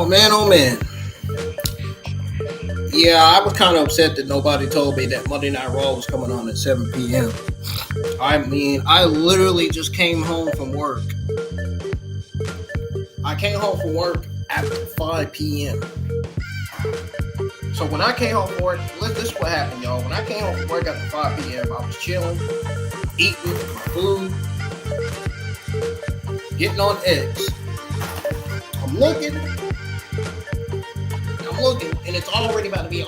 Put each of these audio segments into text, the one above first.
Man, oh man. Yeah, I was kind of upset that nobody told me that Monday Night Raw was coming on at 7 p.m. I mean, I literally just came home from work. I came home from work after 5 p.m. So when I came home from work, this is what happened, y'all. When I came home from work after 5 p.m., I was chilling, eating food, getting on eggs. I'm looking, and it's already about to be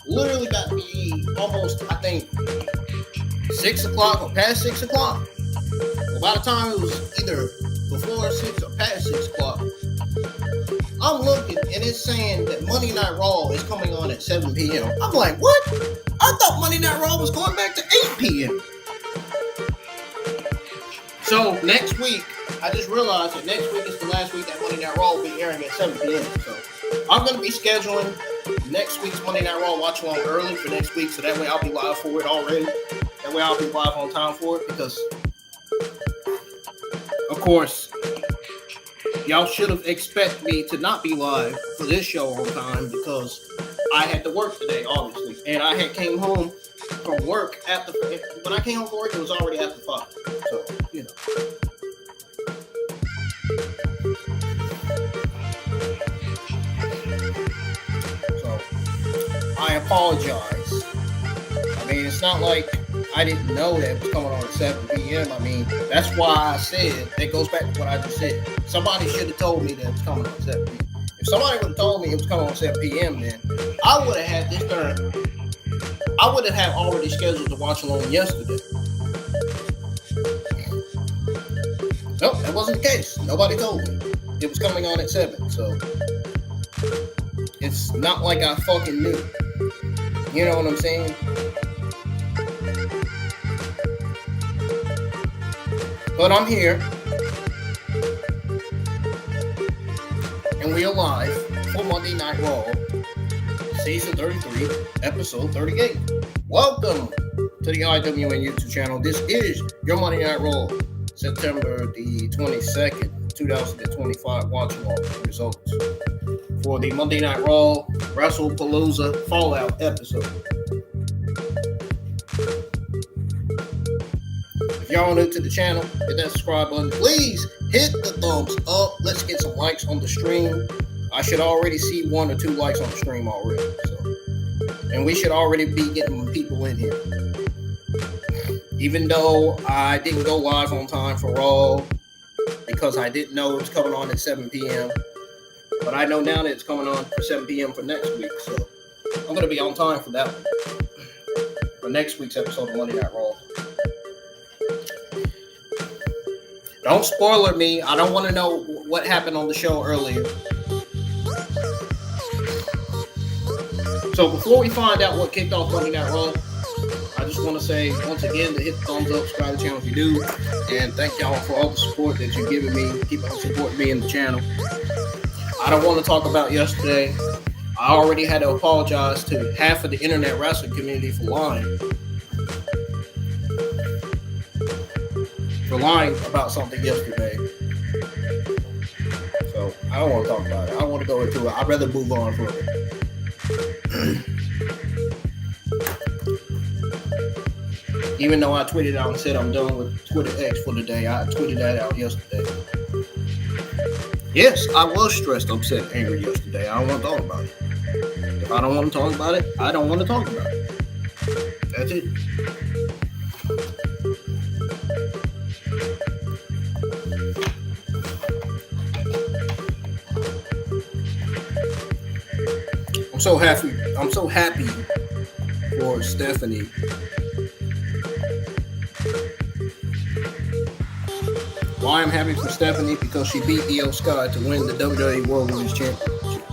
literally about to be almost, I think, 6 o'clock or past 6 o'clock. Well, by the time it was either before 6 or past 6 o'clock, I'm looking, and it's saying that Monday Night Raw is coming on at 7 p.m. I'm like, what? I thought Monday Night Raw was going back to 8 p.m. So next week, I just realized that next week is the last week that Monday Night Raw will be airing at 7 p.m. So I'm going to be scheduling next week's Monday Night Raw watch along early for next week, so that way I'll be live for it already. That way I'll be live on time for it, because, of course, y'all should have expected me to not be live for this show on time, because I had to work today, obviously, and I had came home from work when I came home from work, it was already after 5. So, you know. So, I apologize. I mean, it's not like I didn't know that it was coming on at 7 p.m. I mean, that's why I said, that goes back to what I just said. Somebody should have told me that it was coming on at 7 p.m. If somebody would have told me it was coming on at 7 p.m., then I would have had this turn. I would have already scheduled to watch along yesterday. Nope, that wasn't the case. Nobody told me it was coming on at 7. So it's not like I fucking knew. You know what I'm saying? But I'm here. And we are live for Monday Night Raw, Season 33, Episode 38. Welcome to the IWN YouTube channel. This is your Monday Night Raw, September the 22nd, 2025 watch-along results for the Monday Night Raw Wrestlepalooza Fallout episode. If y'all are new to the channel, hit that subscribe button. Please hit the thumbs up. Let's get some likes on the stream. I should already see 1 or 2 likes on the stream already. And we should already be getting people in here. Even though I didn't go live on time for Raw because I didn't know it was coming on at 7 p.m. But I know now that it's coming on for 7 p.m. for next week. So I'm going to be on time for that one. For next week's episode of Monday Night Raw. Don't spoiler me. I don't want to know what happened on the show earlier. So before we find out what kicked off Monday Night Raw, I just just want to say once again to hit the thumbs up, subscribe to the channel if you do, and thank y'all for all the support that you're giving me. Keep on supporting me in the channel. I don't want to talk about yesterday. I already had to apologize to half of the internet wrestling community for lying about something yesterday. So I don't want to talk about it. I don't want to go into it. I'd rather move on from it. Even though I tweeted out and said I'm done with Twitter X for the day, I tweeted that out yesterday. Yes, I was stressed, upset, angry yesterday. I don't want to talk about it. If I don't want to talk about it, I don't want to talk about it. That's it. I'm so happy for Stephanie. Why I'm happy for Stephanie? Because she beat Io Sky to win the WWE World Women's Championship.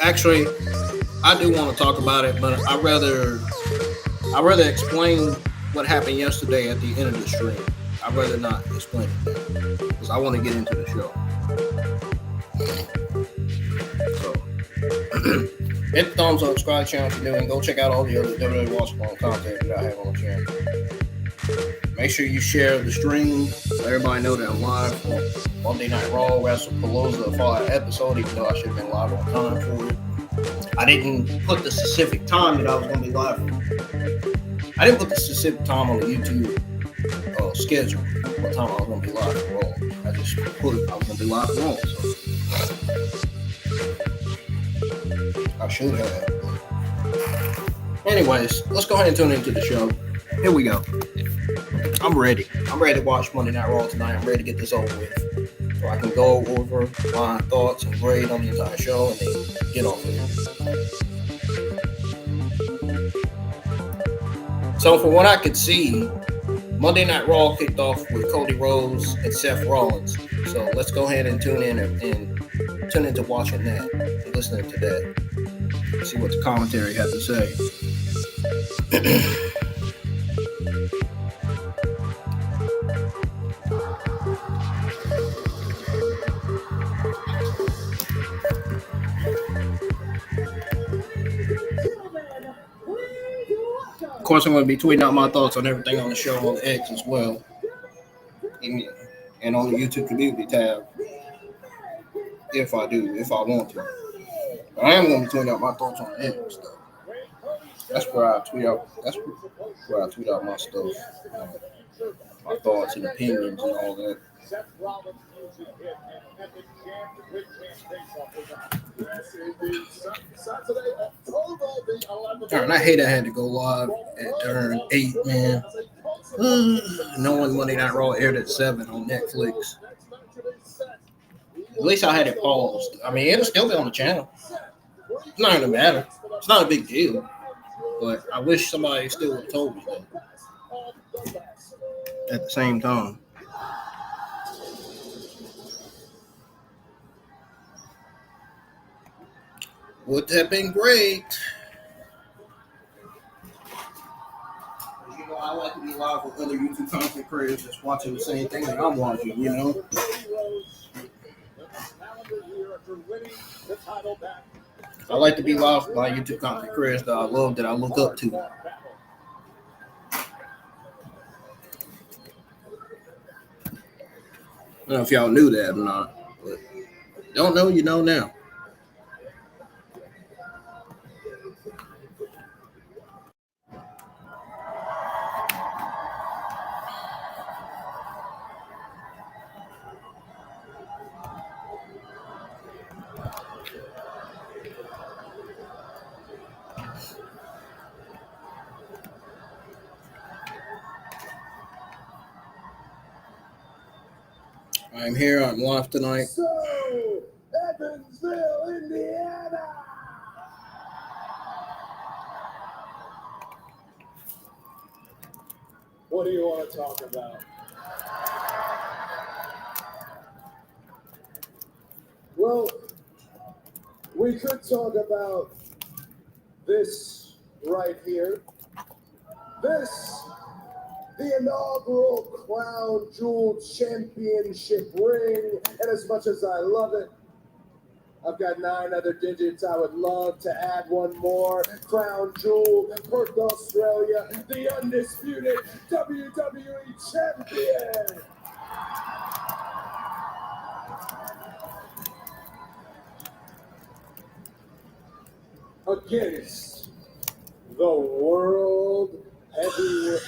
Actually, I do want to talk about it, but I'd rather explain what happened yesterday at the end of the stream. I'd rather not explain it because I want to get into the show. So, hit the thumbs up, subscribe to the channel if you're new, and go check out all the other WWE Wrestling content that I have on the channel. Make sure you share the stream. Let everybody know that I'm live for Monday Night Raw, Wrestlepalooza, fall episode, even though I should have been live on time for it. I didn't put the specific time that I was going to be live for. I didn't put the specific time on the YouTube schedule, what time I was going to be live for Raw. I just put I was going to be live for Raw. So I should have. Anyways, let's go ahead and tune into the show. Here we go. I'm ready. I'm ready to watch Monday Night Raw tonight. I'm ready to get this over with. So I can go over my thoughts and grade on the entire show and then get off of here. So from what I could see, Monday Night Raw kicked off with Cody Rhodes and Seth Rollins. So let's go ahead and tune in and tune into watching that and listening to that. See what the commentary had to say. Of course, I'm going to be tweeting out my thoughts on everything on the show on X as well, and on the YouTube community tab, if I want to. But I am going to be tweeting out my thoughts on X, though. That's where I tweet out my stuff, my thoughts and opinions and all that. Darn, I hate I had to go live at turn 8, man. Knowing Monday Night Raw aired at 7 on Netflix. At least I had it paused. I mean, it'll still be on the channel. It's not gonna matter. It's not a big deal. But I wish somebody still would have told me that. At the same time. Would have been great. You know, I like to be live with other YouTube content creators just watching the same thing that I'm watching, you know? I like to be live with my YouTube content creators that I love, that I look up to. I don't know if y'all knew that or not, but don't know, you know now. I'm here. I'm live tonight. So, Evansville, Indiana. What do you want to talk about? Well, We could talk about this right here. This, the inaugural Crown Jewel Championship ring. And as much as I love it, I've got 9 other digits. I would love to add one more. Crown Jewel, Perth, Australia, the undisputed WWE Champion. Against the World Heavyweight.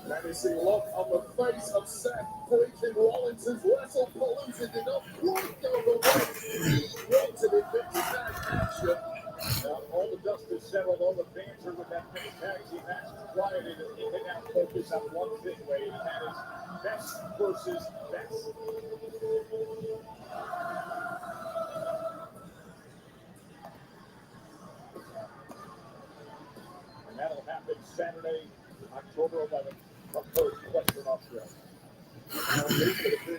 Menacing look on the face of Seth freaking Rollins' Wrestlepalooza did not quite go the way he wanted it. Big tag action. Now, all the dust is settled, all the banter with that mixed tag team match is quieted, and he can now focus on one thing, Wade, and that is best versus best. And that'll happen Saturday, October 11th. Of course, Western Australia.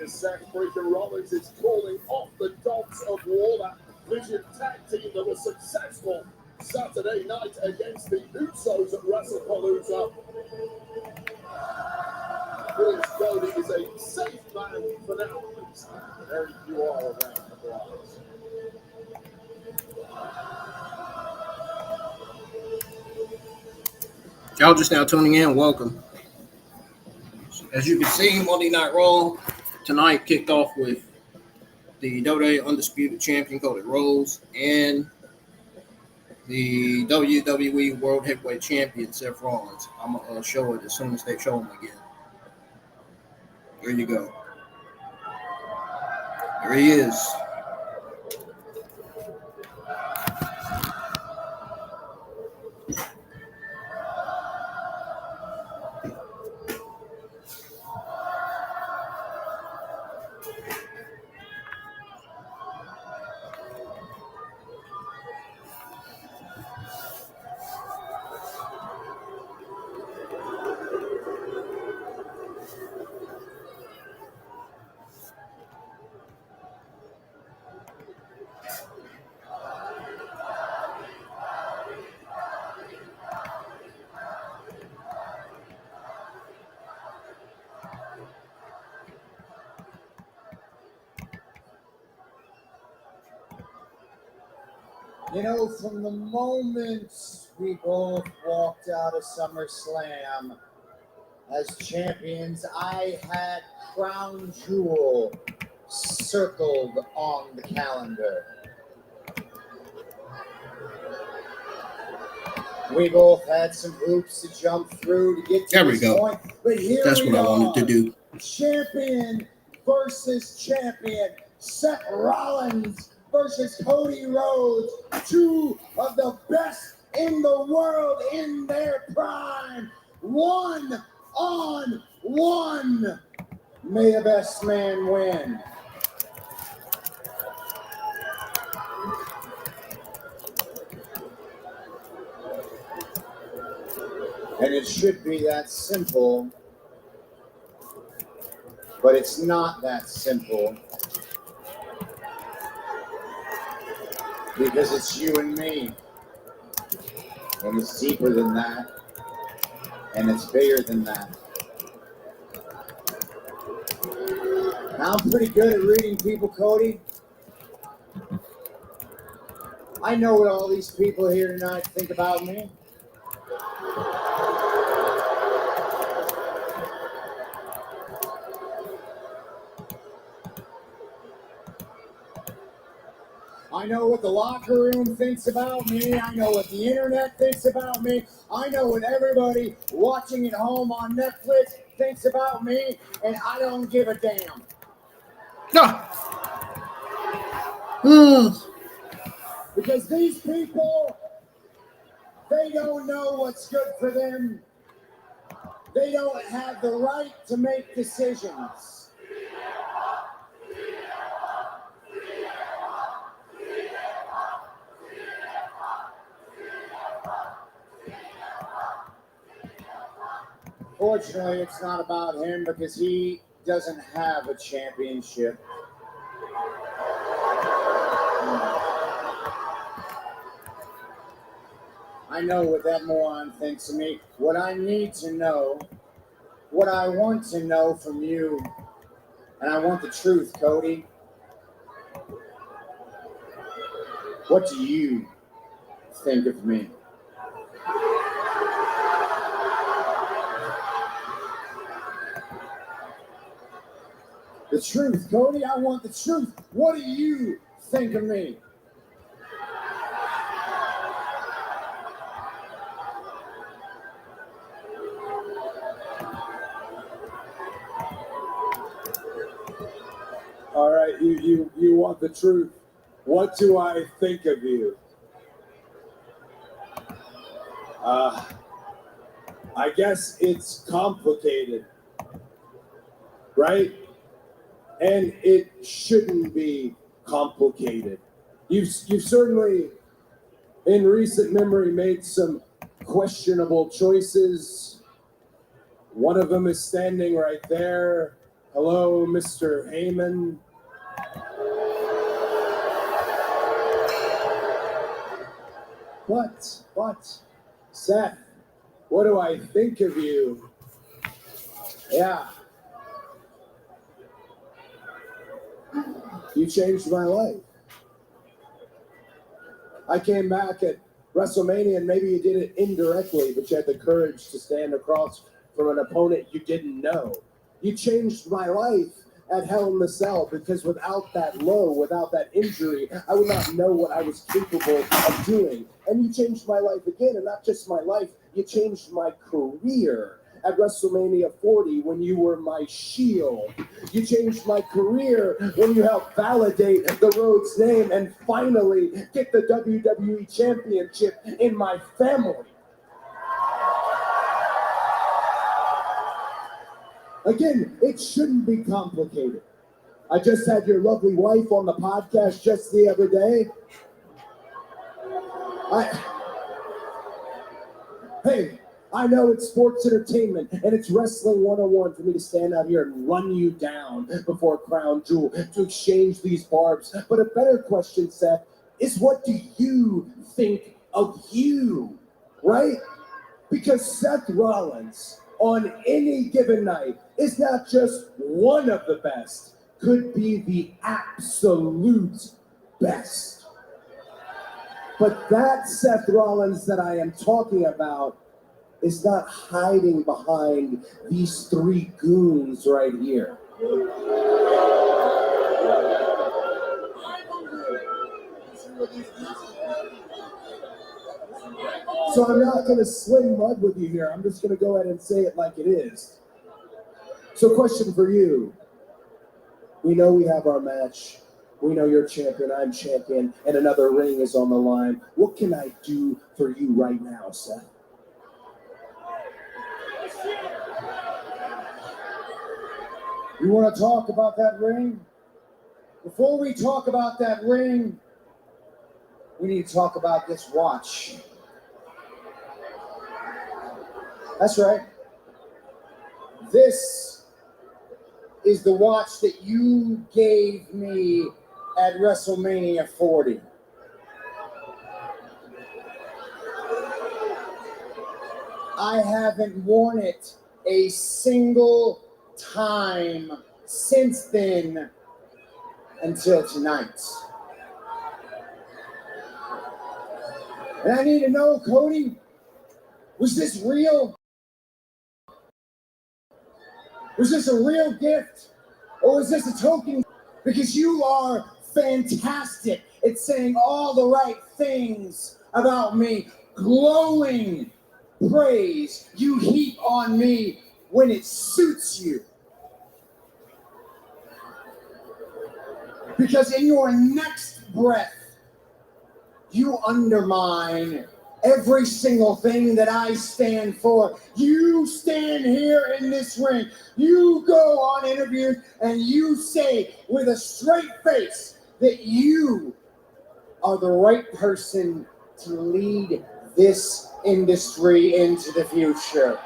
Seth freaking Rollins is calling off the Dogs of War, that Vision tag team that was successful Saturday night against the Usos at Wrestlepalooza. Prince Cody is a safe man for now. Very few are around the blocks. Y'all just now tuning in, welcome. As you can see, Monday Night Raw tonight kicked off with the WWE Undisputed Champion Cody Rhodes and the WWE World Heavyweight Champion Seth Rollins. I'm going to show it as soon as they show him again. There you go. There he is. You know, from the moment we both walked out of SummerSlam as champions, I had Crown Jewel circled on the calendar. We both had some hoops to jump through to get to this point, but here That's we what I are. wanted to do. Champion versus champion, Seth Rollins versus Cody Rhodes, 2 of the best in the world in their prime, 1-on-1. May the best man win. And it should be that simple, but it's not that simple. Because it's you and me. And it's deeper than that. And it's bigger than that. Now, I'm pretty good at reading people, Cody. I know what all these people here tonight think about me. I I know what the locker room thinks about me. I know what the internet thinks about me. I know what everybody watching at home on Netflix thinks about me, and I don't give a damn. Because these people, they don't know what's good for them. They don't have the right to make decisions. Fortunately, it's not about him because he doesn't have a championship. I know what that moron thinks of me. What I need to know, what I want to know from you, and I want the truth, Cody. What do you think of me? The truth, Cody. I want the truth. What do you think of me? All right, you want the truth. What do I think of you? I guess it's complicated, right? And it shouldn't be complicated. You've certainly, in recent memory, made some questionable choices. One of them is standing right there. Hello, Mr. Heyman. But, Seth, what do I think of you? Yeah. You changed my life. I came back at WrestleMania, and maybe you did it indirectly, but you had the courage to stand across from an opponent you didn't know. You changed my life at Hell in the Cell, because without that low, without that injury, I would not know what I was capable of doing. And you changed my life again, and not just my life, you changed my career at WrestleMania 40 when you were my shield. You changed my career when you helped validate the Rhodes name and finally get the WWE Championship in my family. Again, it shouldn't be complicated. I just had your lovely wife on the podcast just the other day. Hey, I know it's sports entertainment and it's wrestling 101 for me to stand out here and run you down before Crown Jewel to exchange these barbs. But a better question, Seth, is what do you think of you, right? Because Seth Rollins on any given night is not just one of the best, could be the absolute best. But that Seth Rollins that I am talking about is not hiding behind these three goons right here. So I'm not going to sling mud with you here. I'm just going to go ahead and say it like it is. So question for you. We know we have our match. We know you're champion, I'm champion, and another ring is on the line. What can I do for you right now, Seth? You want to talk about that ring? Before we talk about that ring, we need to talk about this watch. That's right. This is the watch that you gave me at WrestleMania 40. I haven't worn it a single time since then until tonight. And I need to know, Cody, was this real? Was this a real gift? Or was this a token? Because you are fantastic It's saying all the right things about me. Glowing praise you heap on me when it suits you. Because in your next breath, you undermine every single thing that I stand for. You stand here in this ring. You go on interviews and you say with a straight face that you are the right person to lead this industry into the future.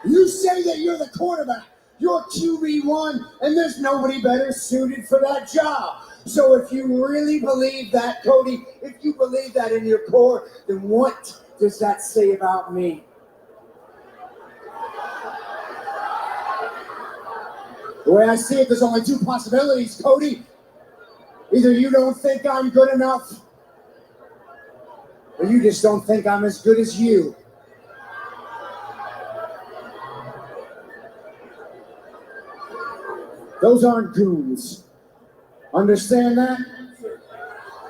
You say that you're the quarterback. You're QB1, and there's nobody better suited for that job. So if you really believe that, Cody, if you believe that in your core, then what does that say about me? The way I see it, there's only two possibilities, Cody. Either you don't think I'm good enough, or you just don't think I'm as good as you. Those aren't goons. Understand that?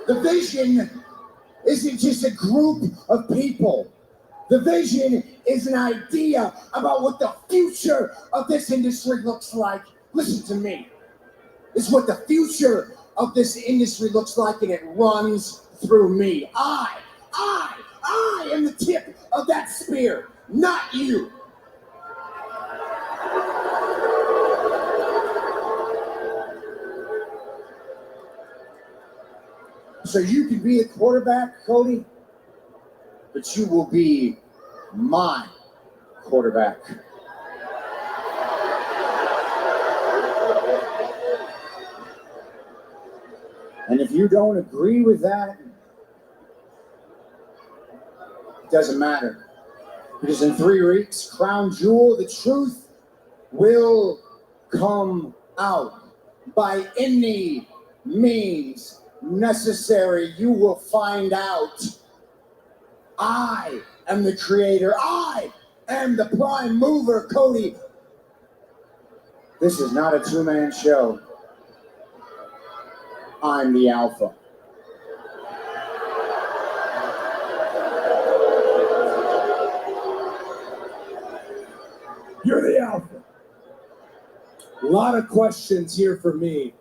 The Vision isn't just a group of people. The Vision is an idea about what the future of this industry looks like. Listen to me. It's what the future of this industry looks like, and it runs through me. I am the tip of that spear, not you. So you can be a quarterback, Cody, but you will be my quarterback. And if you don't agree with that, it doesn't matter. Because in 3 weeks, Crown Jewel, the truth will come out by any means necessary. You will find out. I am the creator. I am the prime mover, Cody. This is not a two-man show. I'm the alpha. You're the alpha. A lot of questions here for me.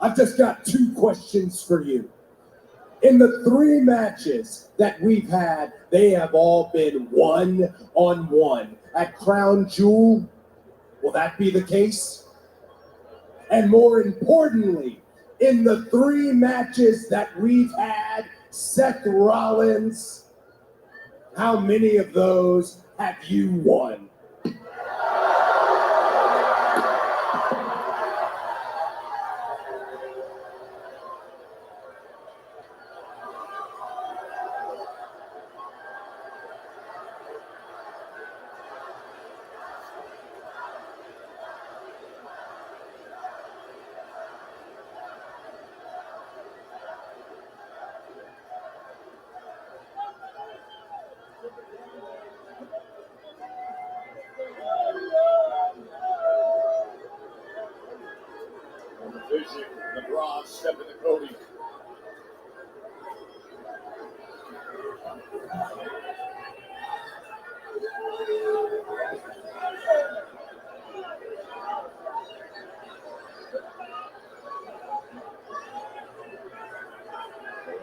I've just got 2 questions for you. In the 3 matches that we've had, they have all been 1-on-1. At Crown Jewel, will that be the case? And more importantly, in the 3 matches that we've had, Seth Rollins, how many of those have you won? Vision, LeBron stepping to Cody.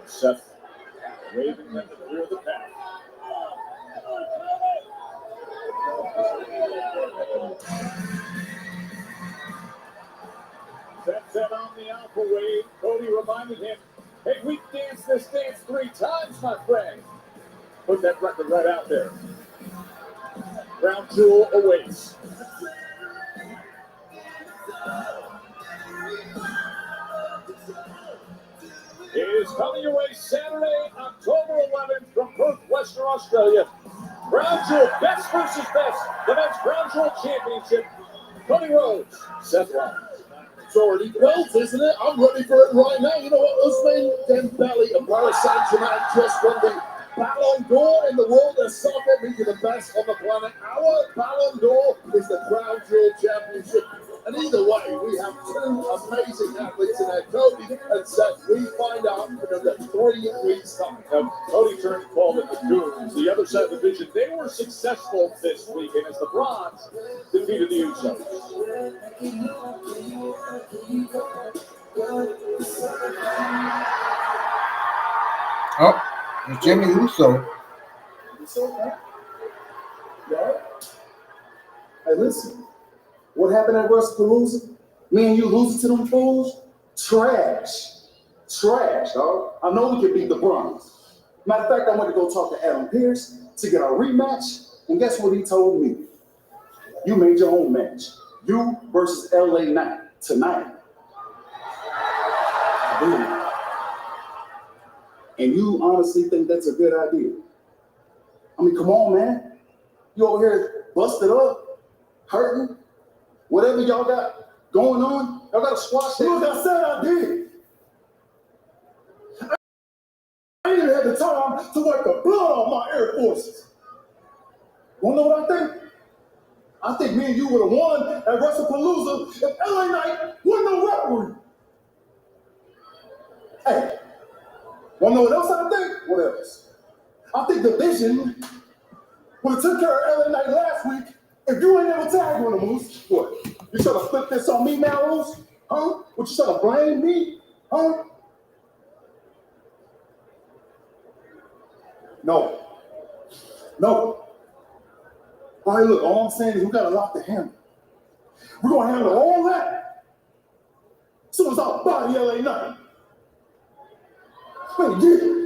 Seth waving them to clear the path. Seth set on the alpha wave. Cody reminded him, hey, we danced this dance 3 times, my friend. Put that record right out there. Crown Jewel awaits. It is coming your way Saturday, October 11th from Perth, Western Australia. Crown Jewel, best versus best. The men's Crown Jewel Championship. Cody Rhodes, Seth Rollins. It's already built, isn't it? I'm ready for it right now. You know what, Usman Dembele and Paris Saint-Germain just won the Ballon d'Or in the world of soccer, making the best on the planet. Our Ballon d'Or is the Crown Jewel Championship. And either way, we have two amazing athletes in there, Cody and Seth. We find out in under 3 weeks' time. Cody turned 12 at the Goons. The other side of the division, they were successful this weekend as the Bronze defeated the Usos. Oh, it's Jimmy Uso. Hey, listen. What happened at Wrestlepalooza? Me and you losing to them fools? Trash, dog. I know we can beat the Bronze. Matter of fact, I went to go talk to Adam Pearce to get our rematch, and guess what he told me? You made your own match. You versus LA Knight tonight. I believe it. And you honestly think that's a good idea? I mean, come on, man. You over here busted up, hurting, whatever y'all got going on, y'all got to squash that. Look, I said I did. I ain't even had the time to wipe the blood off my Air Forces. Wanna know what I think? I think me and you would have won at Wrestlepalooza if LA Knight wasn't no referee. Hey, wanna know what else I think? What else? I think the Vision would have took care of LA Knight last week if you ain't never tagged one of them. What? You trying to flip this on me, Mallows? Huh? What, you trying to blame me? Huh? No. All right, look, all I'm saying is we got a lot to handle. We're going to handle all that as soon as I body LA Knight. Wait, yeah.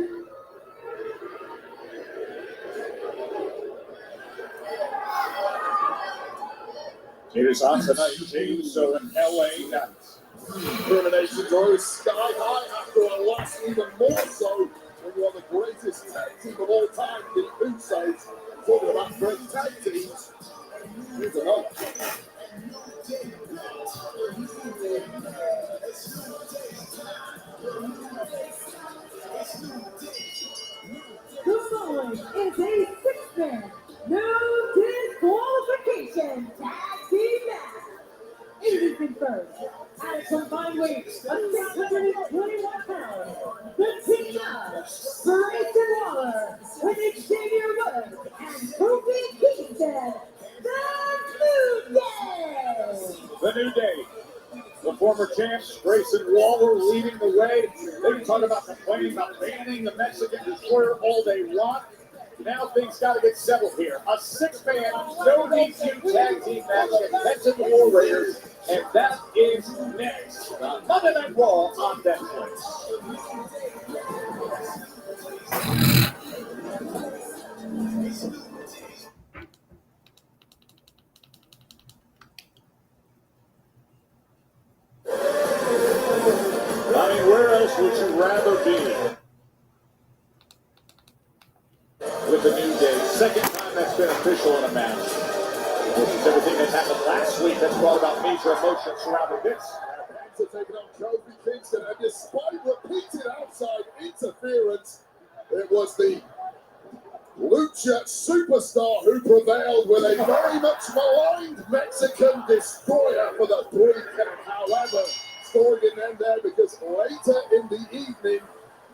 It is on tonight, James, so in LA Knights. Terminations are sky high after a loss, even more so when you are the greatest tag team of all time, the Usos. Talking about great tag teams. Here's another. The following is a six-man, no disqualification tag team match. It is confirmed at a combined weight of 621 pounds. The team of Grayson Waller with Xavier Woods and Kofi Kingston, the New Day. The New Day. The former champs, Grayson Waller, leading the way. They can talk about complaining about banning the Mexican Destroyer all they want. Now things got to get settled here. A six-man, no DQ tag team match against the War Raiders, and that is next. Monday Night Raw on Netflix. I mean, where else would you rather be? With the New Day, second time that's been official in a match. Which is everything that's happened last week that's brought about major emotions surrounding this. Penta taking on Kofi Kingston, and despite repeated outside interference, it was the Lucha superstar who prevailed with a very much maligned Mexican destroyer for the 3 count. However, story didn't end there because later in the evening,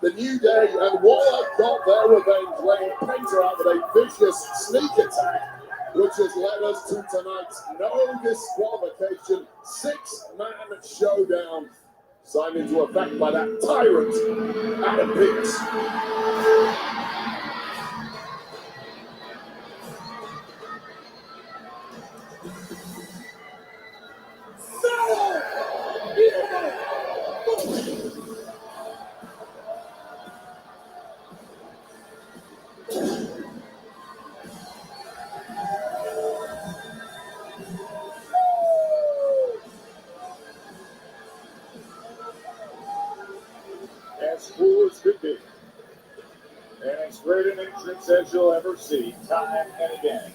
the New Day and Waller got their revenge, laying Penta out with a vicious sneak attack, which has led us to tonight's no disqualification 6-man showdown, signed into effect by that tyrant, Adam Pearce. As cool as could be. And as great an entrance as you'll ever see, time and again.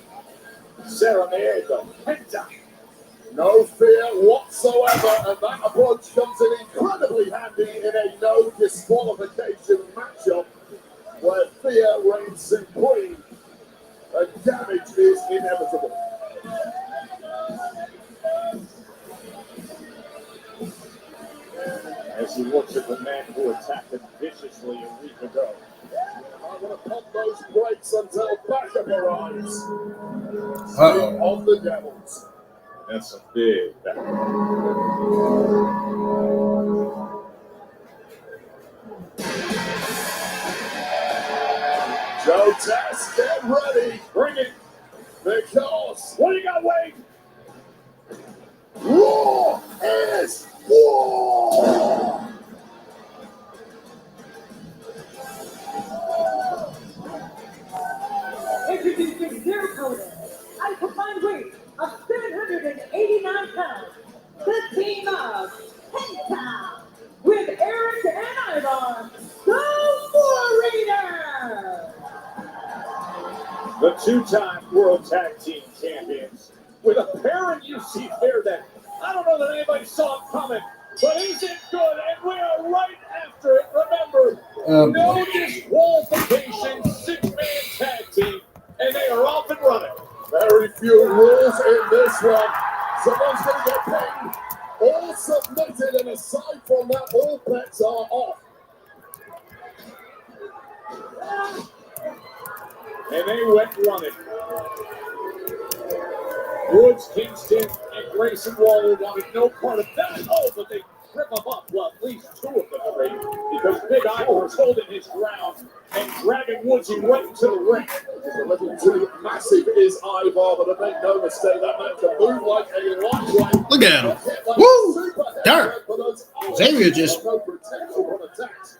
Sarah Miego, Penta. No fear whatsoever, and that approach comes in incredibly handy in a no disqualification matchup where fear reigns supreme and damage is inevitable. looks at the man who attacked him viciously a week ago. I'm going to pump those brakes until backup arrives. Uh-oh. Of the Devils. That's a big back. Joe Test, get ready. Bring it. Because What do you got, Wade? Raw is war. Introducing their opponent at a combined weight of 789 pounds, the team of Penta with Eric and Ivar, the Warriors. The two-time World Tag Team Champions with apparent UC fear that I don't know that anybody saw it coming, but he's in good, and we are right after it. Remember, no disqualification, six-man tag team, and they are off and running. Very few rules in this one. Someone's going to get pinned. All submitted, and aside from that, all bets are off. And they went running. Woods, Kingston, and Grayson Waller wanted no part of that. Oh, but they rip them up. Well, at least two of them three, because Big Ivor is holding his ground and dragging Woodsy right into the ring. A little too massive is Ivar, but make no mistake, that man can move like a lightweight. Look at him. Woo! Darn. Xavier just,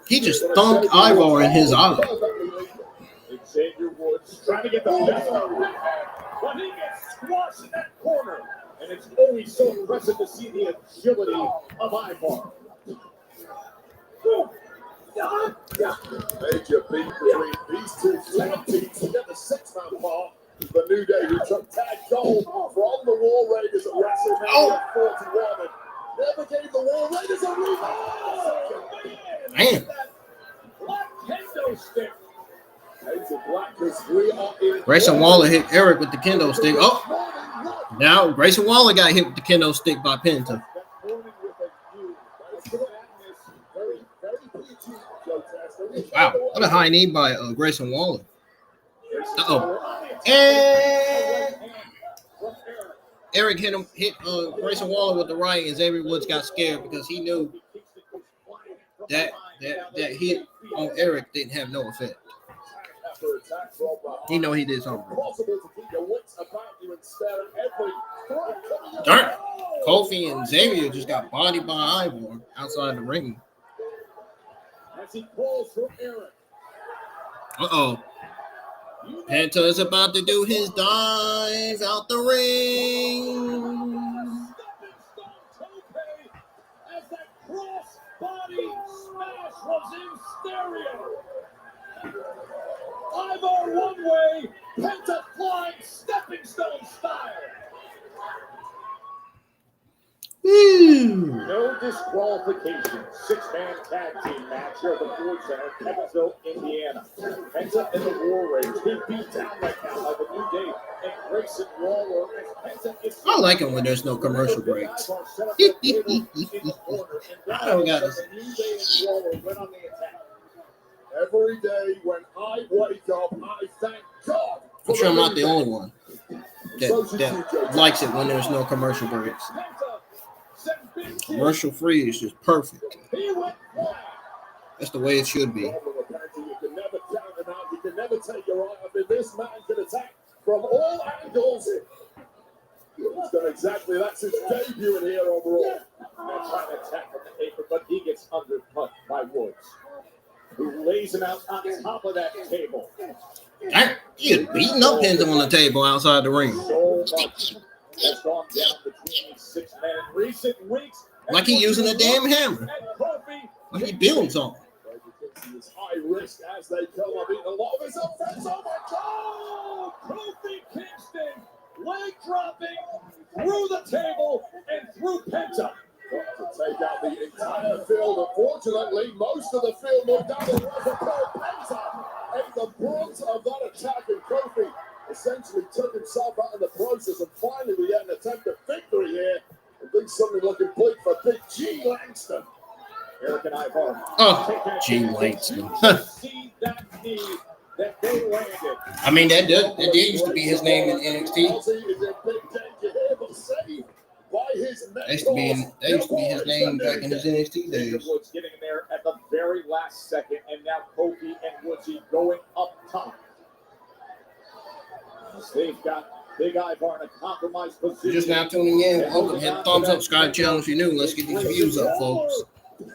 he just thumped Ivar in his eye. Xavier Woods trying to get the best out of him, but he gets squashed in that corner. And it's always so impressive to see the agility of Ivar. Major beat between these two tag teams to get the six-man part. The New Day who took tag gold from the War Raiders at WrestleMania 41 and never gave the War Raiders a rematch. Man. Black kendo stick. Grayson Waller hit Eric with the kendo stick. Oh, now Grayson Waller got hit with the kendo stick by Penta. Wow, what a high knee by Grayson Waller. And Eric hit Grayson Waller with the right, and Xavier Woods got scared because he knew that hit on Eric didn't have no effect. He know he did something. Darn. Kofi and Xavier just got bodied by Ivar outside the ring. Uh-oh. Penta is about to do his dive out the ring. As that cross-body smash was in stereo. Ivar one way, Penta flying stepping stone style. No disqualification. Six-man tag team match here at the Ford Center, Evansville, Indiana. Penta and the War Raiders. They beat down right now by the New Day and Grayson Waller. I like it when there's no commercial breaks. I don't got it. Every day when I wake up, I thank God. I'm sure I'm not the only one that likes it when there's no commercial breaks. Commercial free is just perfect. That's the way it should be. You can never count him out. You can never take your eye off him. This man can attack from all angles. He's done exactly that's his debut in here on Raw. They're trying to attack from the apron, but he gets undercut by Woods, who lays him out on top of that table. He is beating up Penta on the table outside the ring. So much has gone down between these six men in recent weeks. Like he using a damn hammer. Like he building something. It's high risk as they come. I mean, a lot of his offense. Oh my Oh, Kofi Kingston leg dropping through the table and through Penta. To take out the entire field. Unfortunately, most of the field moved down the way for Penta. Ate the brunt of that attack, and Kofi essentially took himself out in the process. And finally, we had an attempt at victory here. I think something looking bleak for Big G Langston. Eric and Ivar. Oh, gee, lights. See that knee that they landed. I mean, that did used to be his name in NXT. That used to be his name back in his NXT days. Woods getting in there at the very last second, and now Kofi and Woodsy going up top. They've got Big Ivar in a compromised position. You're just now tuning in. Welcome. Hit the thumbs up, subscribe channel if you're new. Let's get these views up, folks. Eric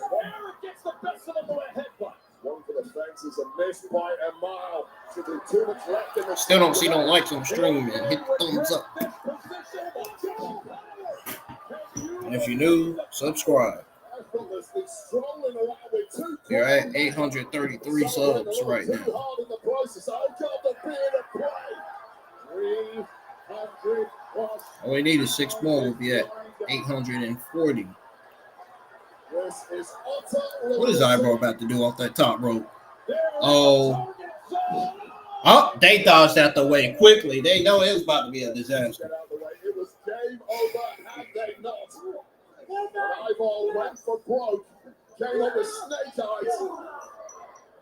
gets the best of them with a headbutt. One for the fences, a miss by a mile. Should be too much left in the Still don't see no likes on the stream, man. Hit the thumbs up. And if you're new, subscribe. You're at 833 subs right now. All we need is 6 more. We'll be at 840. What is Eyebrow about to do off that top rope? Oh, they dodged out the way quickly. They know it was about to be a disaster. It was game over, had they not. Eyeball went for broke. Came up with snake eyes.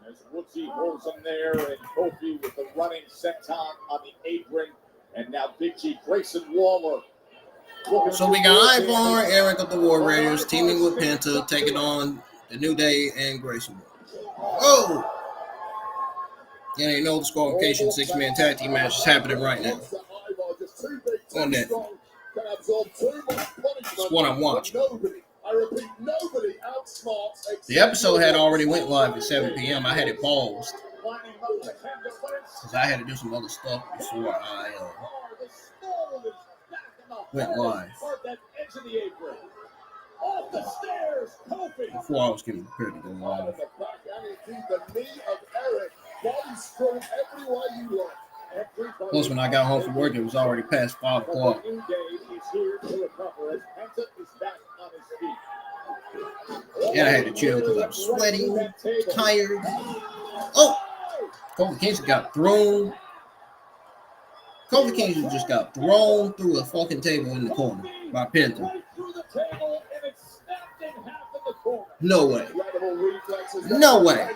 As Woodsy holds him there, and Kofi with the running senton on the apron. And now Big G, Grayson Waller. So we got Ivar, Eric of the War Raiders teaming with Penta, taking on the New Day and Grayson Waller. Oh! And a No Disqualification 6-man tag team match is happening right now. On that. That's what I'm watching. The episode had already went live at 7 p.m. I had it paused because I had to do some other stuff before I went live. Before I was getting prepared to go live. Plus, when I got home from work, it was already past 5 o'clock. And I had to chill because I was sweating, tired. Oh! Kofi Kingston got thrown. Kofi Kingston just got thrown through a fucking table in the corner by Penta. No way. No way.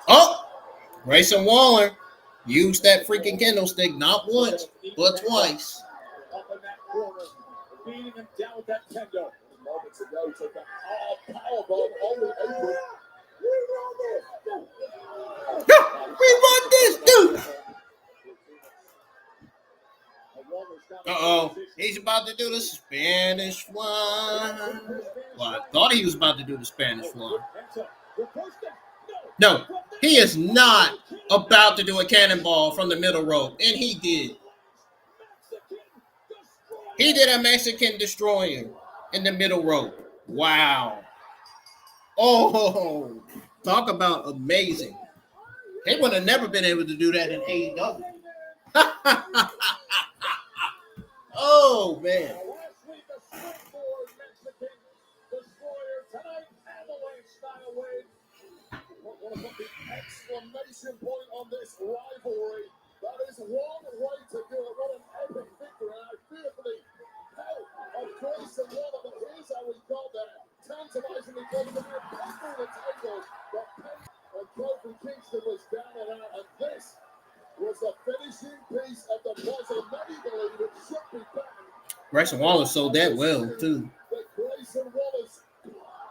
Oh! Grayson Waller used that freaking candlestick not once, but twice. Beating him down with that kendo. Moments ago, took a powerbomb on the apron. We run this, dude. Uh-oh. He's about to do the Spanish fly. Well, I thought he was about to do the Spanish fly. No, he is not about to do a cannonball from the middle rope, and he did. He did a Mexican destroyer in the middle rope. Wow. Oh, talk about amazing. They would have never been able to do that in AEW. Oh, man. Exclamation point on this rivalry. That is one way to do it. What an epic victory. And I fearfully help of Grayson Waller, but here's how we got there. Tantalizingly close to the pepper the table. But Kofi Kingston was down and out. And this was the finishing piece of the puzzle. Many believe it should be banned. Grayson Waller sold that well, too. But Grayson Waller's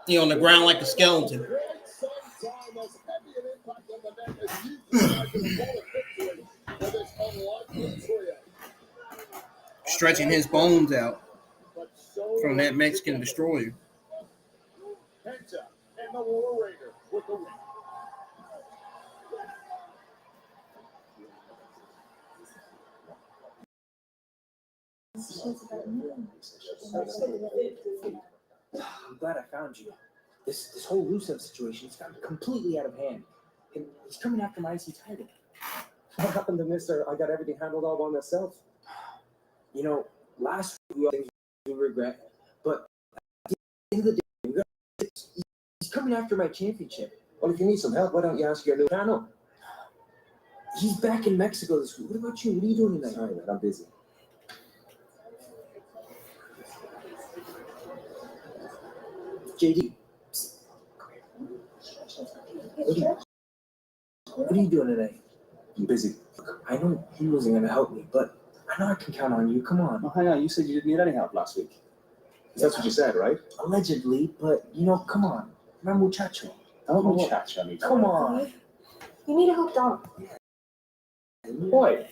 He on the ground like a skeleton. great sometime as heavy an impact on the neck as you can imagine. What a victory for this unlikely trio. Stretching his bones out from that Mexican destroyer. Penta and the War Raider with the win. I'm glad I found you. This whole Rusev situation has gotten completely out of hand. And he's coming after my IC title. What happened to Mister? I got everything handled all by myself. You know, last week we all things we regret, but at the end of the day, he's coming after my championship. Well, if you need some help, why don't you ask your new channel? He's back in Mexico this week. What about you? What are you doing tonight? Sorry, man, I'm busy. JD. What are you doing today? I'm busy. I know he wasn't gonna help me, but I know I can count on you. Come on. Well, hang on. You said you didn't need any help last week. That's what you said, right? Allegedly, but come on. Remember muchacho. Don't muchacho me. Come on. You need to help Dom. Boy.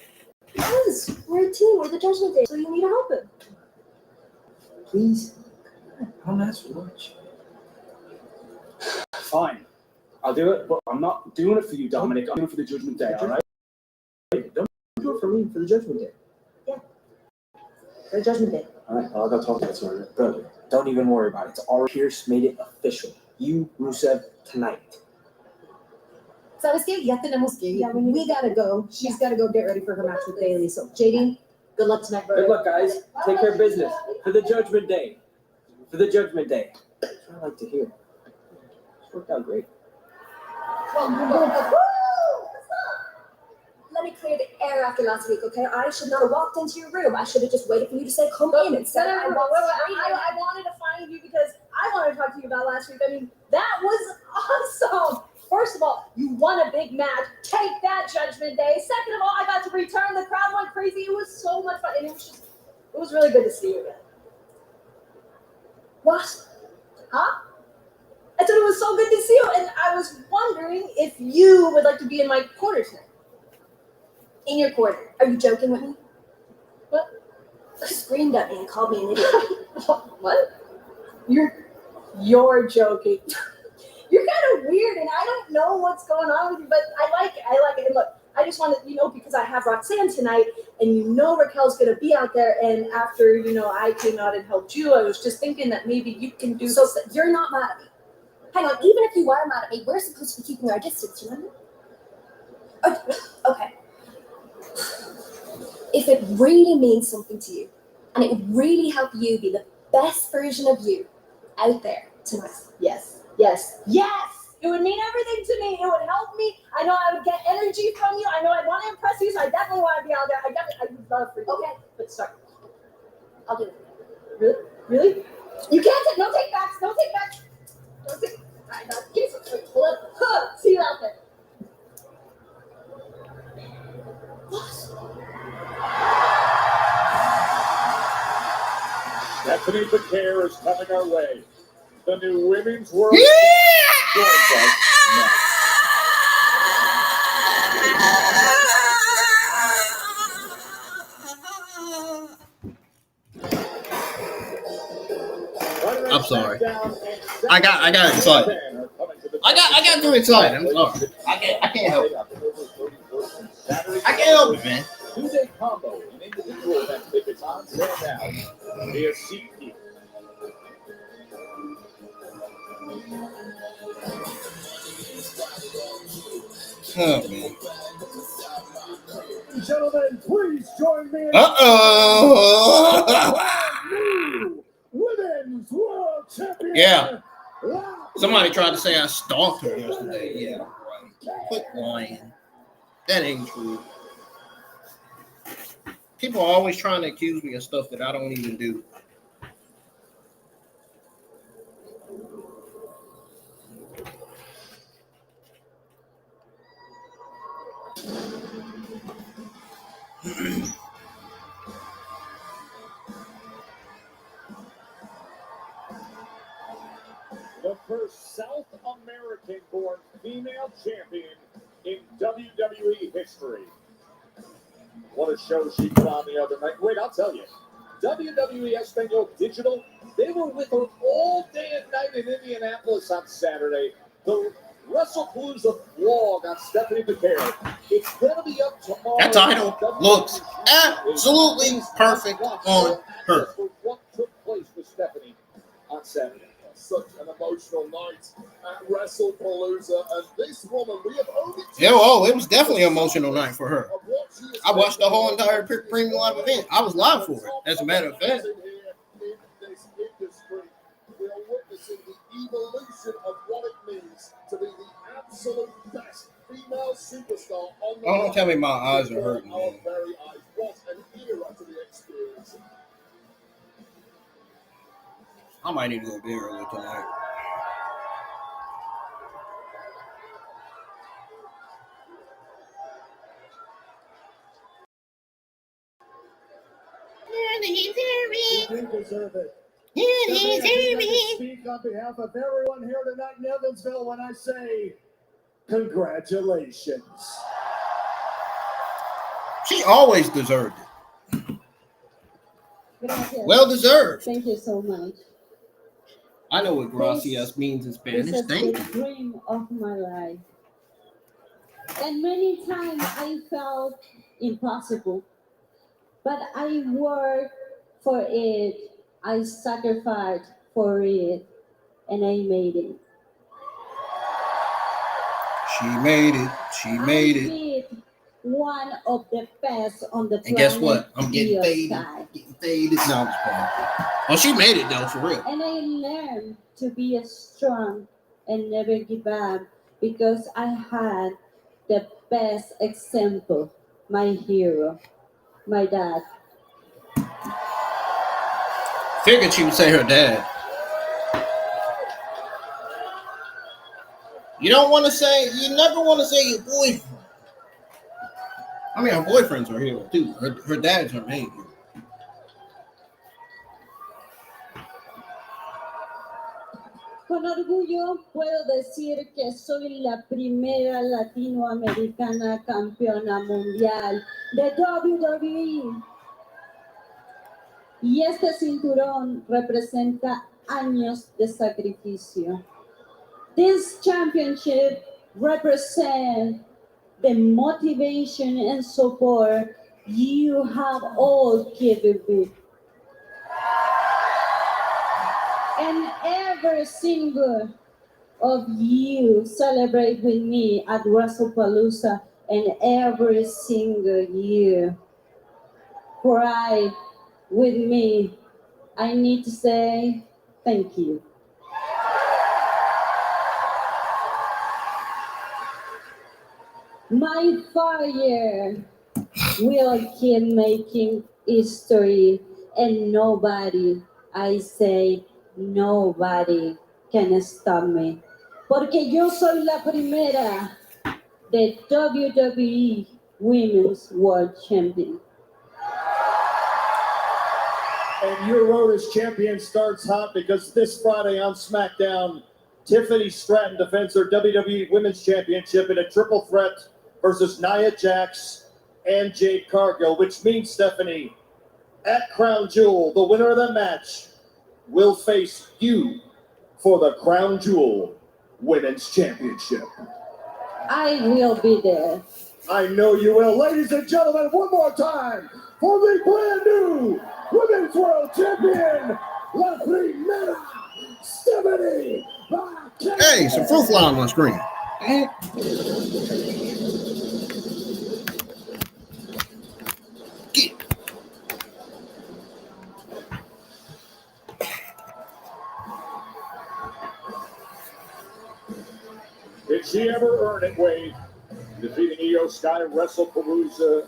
Because we're a team. We're the Judgment Day, so you need to help him. Please. I don't ask for much. Fine. I'll do it, but I'm not doing it for you, Dominic. I'm doing it for the Judgment Day, all right? Don't do it for me, for the Judgment Day. Yeah. For the Judgment Day. All right, I'll go talk to that story. Bro, don't even worry about it. It's already Pierce made it official. You, Rusev, tonight. ¿Sabes qué? Ya tenemos que ir. Yeah, We gotta go. She's gotta go get ready for her match with Bayley. So, JD, good luck tonight, bro. Good luck, guys. Take care of business. For the Judgment Day. For the Judgment Day. That's what I like to hear. It's worked out great. Let me clear the air after last week, okay? I should not have walked into your room. I should have just waited for you to say, come in, instead I walked I wanted to find you because I wanted to talk to you about last week. I mean, that was awesome. First of all, you won a big match. Take that, Judgment Day. Second of all, I got to return. The crowd went crazy. It was so much fun. And it was really good to see you again. What? Huh? I said it was so good to see you. And I was wondering if you would like to be in my corner tonight. In your corner. Are you joking with me? What? You screamed at me and called me an idiot. What? You're joking. You're kind of weird, and I don't know what's going on with you, but I like it. And look, I just wanted, because I have Roxanne tonight, and Raquel's going to be out there, and after, I came out and helped you, I was just thinking that maybe you can do So you're not mad at me. Hang on, even if you are mad at me, we're supposed to be keeping our distance, remember? Okay. If it really means something to you, and it would really help you be the best version of you out there tonight. Yes. It would mean everything to me. It would help me. I know I would get energy from you. I know I'd want to impress you, so I definitely want to be out there. I would love for you. Okay. But start. I'll do it. Really? You can't take, no take backs. Don't take backs. Don't take, all right, now, give me some, hold up. Huh, see you out there. Stephanie Vaquer is coming our way. The new Women's World joins us next. I'm sorry. I got excited. I got too excited. I'm sorry. I can't help it. I can't help it, man. Two-day combo and individual event tickets on sale now via SeatGeek. Oh, man. Gentlemen, please join me in Women's World Champion. Yeah. Somebody tried to say I stalked her yesterday. Yeah, right. Quit lying. That ain't true. People are always trying to accuse me of stuff that I don't even do. The first South American-born female champion in WWE history. What a show she put on the other night. Wait, I'll tell you. WWE Espanol Digital, they were with her all day and night in Indianapolis on Saturday. The Wrestlepalooza vlog on Stephanie Vaquer. It's going to be up tomorrow. That title looks absolutely perfect on her. What took place with Stephanie on Saturday? Such an emotional night at Wrestlepalooza, and this woman, we have only It was definitely an emotional night for her. of what she is I watched the whole entire premium live event. I was live for it, as a matter of fact. in this industry. We are witnessing the evolution of what it means to be the absolute best female superstar on the Don't tell me my eyes are hurting, Our man. very eyes. What an era to be experiencing. I might need to go to bed early tonight. You do deserve it. Stephanie, I think I can speak on behalf of everyone here tonight in Evansville when I say congratulations. She always deserved it. Gracias. Well deserved. Thank you so much. I know what gracias means in Spanish. This is Thank the you. dream of my life. And many times I felt impossible. But I worked for it. I sacrificed for it. And I made it. She made it. She made it. I beat one of the best on the planet. And guess what? I'm getting faded. side. Getting faded. No, I'm just playing. Well, she made it though, for real. And I learned to be strong and never give up because I had the best example, my hero, my dad. Figured she would say her dad. You don't want to say, you never want to say your boyfriend. I mean, her boyfriends are here too. Her dad's her main hero. Con orgullo puedo decir que soy la primera latinoamericana campeona mundial de WWE. Y este cinturón representa años de sacrificio. This championship represents the motivation and support you have all given me. And every single of you celebrate with me at Wrestlepalooza, and every single year cry with me. I need to say thank you. My fire will keep making history, and nobody, I say nobody, can stop me. Porque yo soy la primera de WWE Women's World Champion. And your road as champion starts hot because this Friday on SmackDown, Tiffany Stratton defends her WWE Women's Championship in a triple threat versus Nia Jax and Jade Cargill, which means, Stephanie, at Crown Jewel, the winner of the match will face you for the Crown Jewel Women's Championship. I will be there. I know you will. Ladies and gentlemen, one more time for the brand new Women's World Champion, La Primera, Stephanie Vaquer. Hey, some fruit fly on my screen. Get. Did she ever earn it, Wade? Defeating Io Sky at Wrestlepalooza.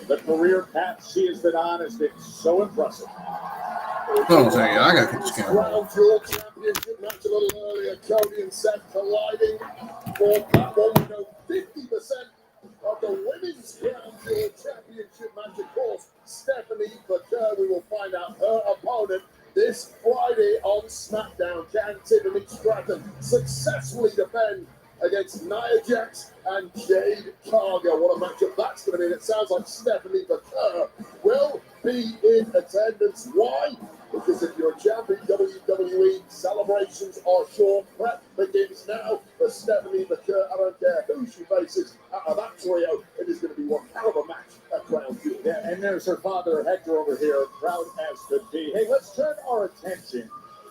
The career path she has been on has been so impressive. Hold on a second. I got to get this camera. Crown Jewel Championship match a little earlier. Cody and Seth colliding for platform. We know 50% of the Women's Crown Jewel Championship match. Of course, Stephanie Vaquer. We will find out her opponent this Friday on SmackDown. Can Tiffany Stratton successfully defend against Nia Jax and Jade Cargill? What a matchup that's going to be. And it sounds like Stephanie Vaquer will be in attendance. Why? Because if you're a champion, WWE celebrations are short. Prep begins now for Stephanie Vaquer. I don't care who she faces out of that trio. It is going to be one hell of a match at Crown Jewel. Yeah, and there's her father, Hector, over here, proud as could be. Hey, let's turn our attention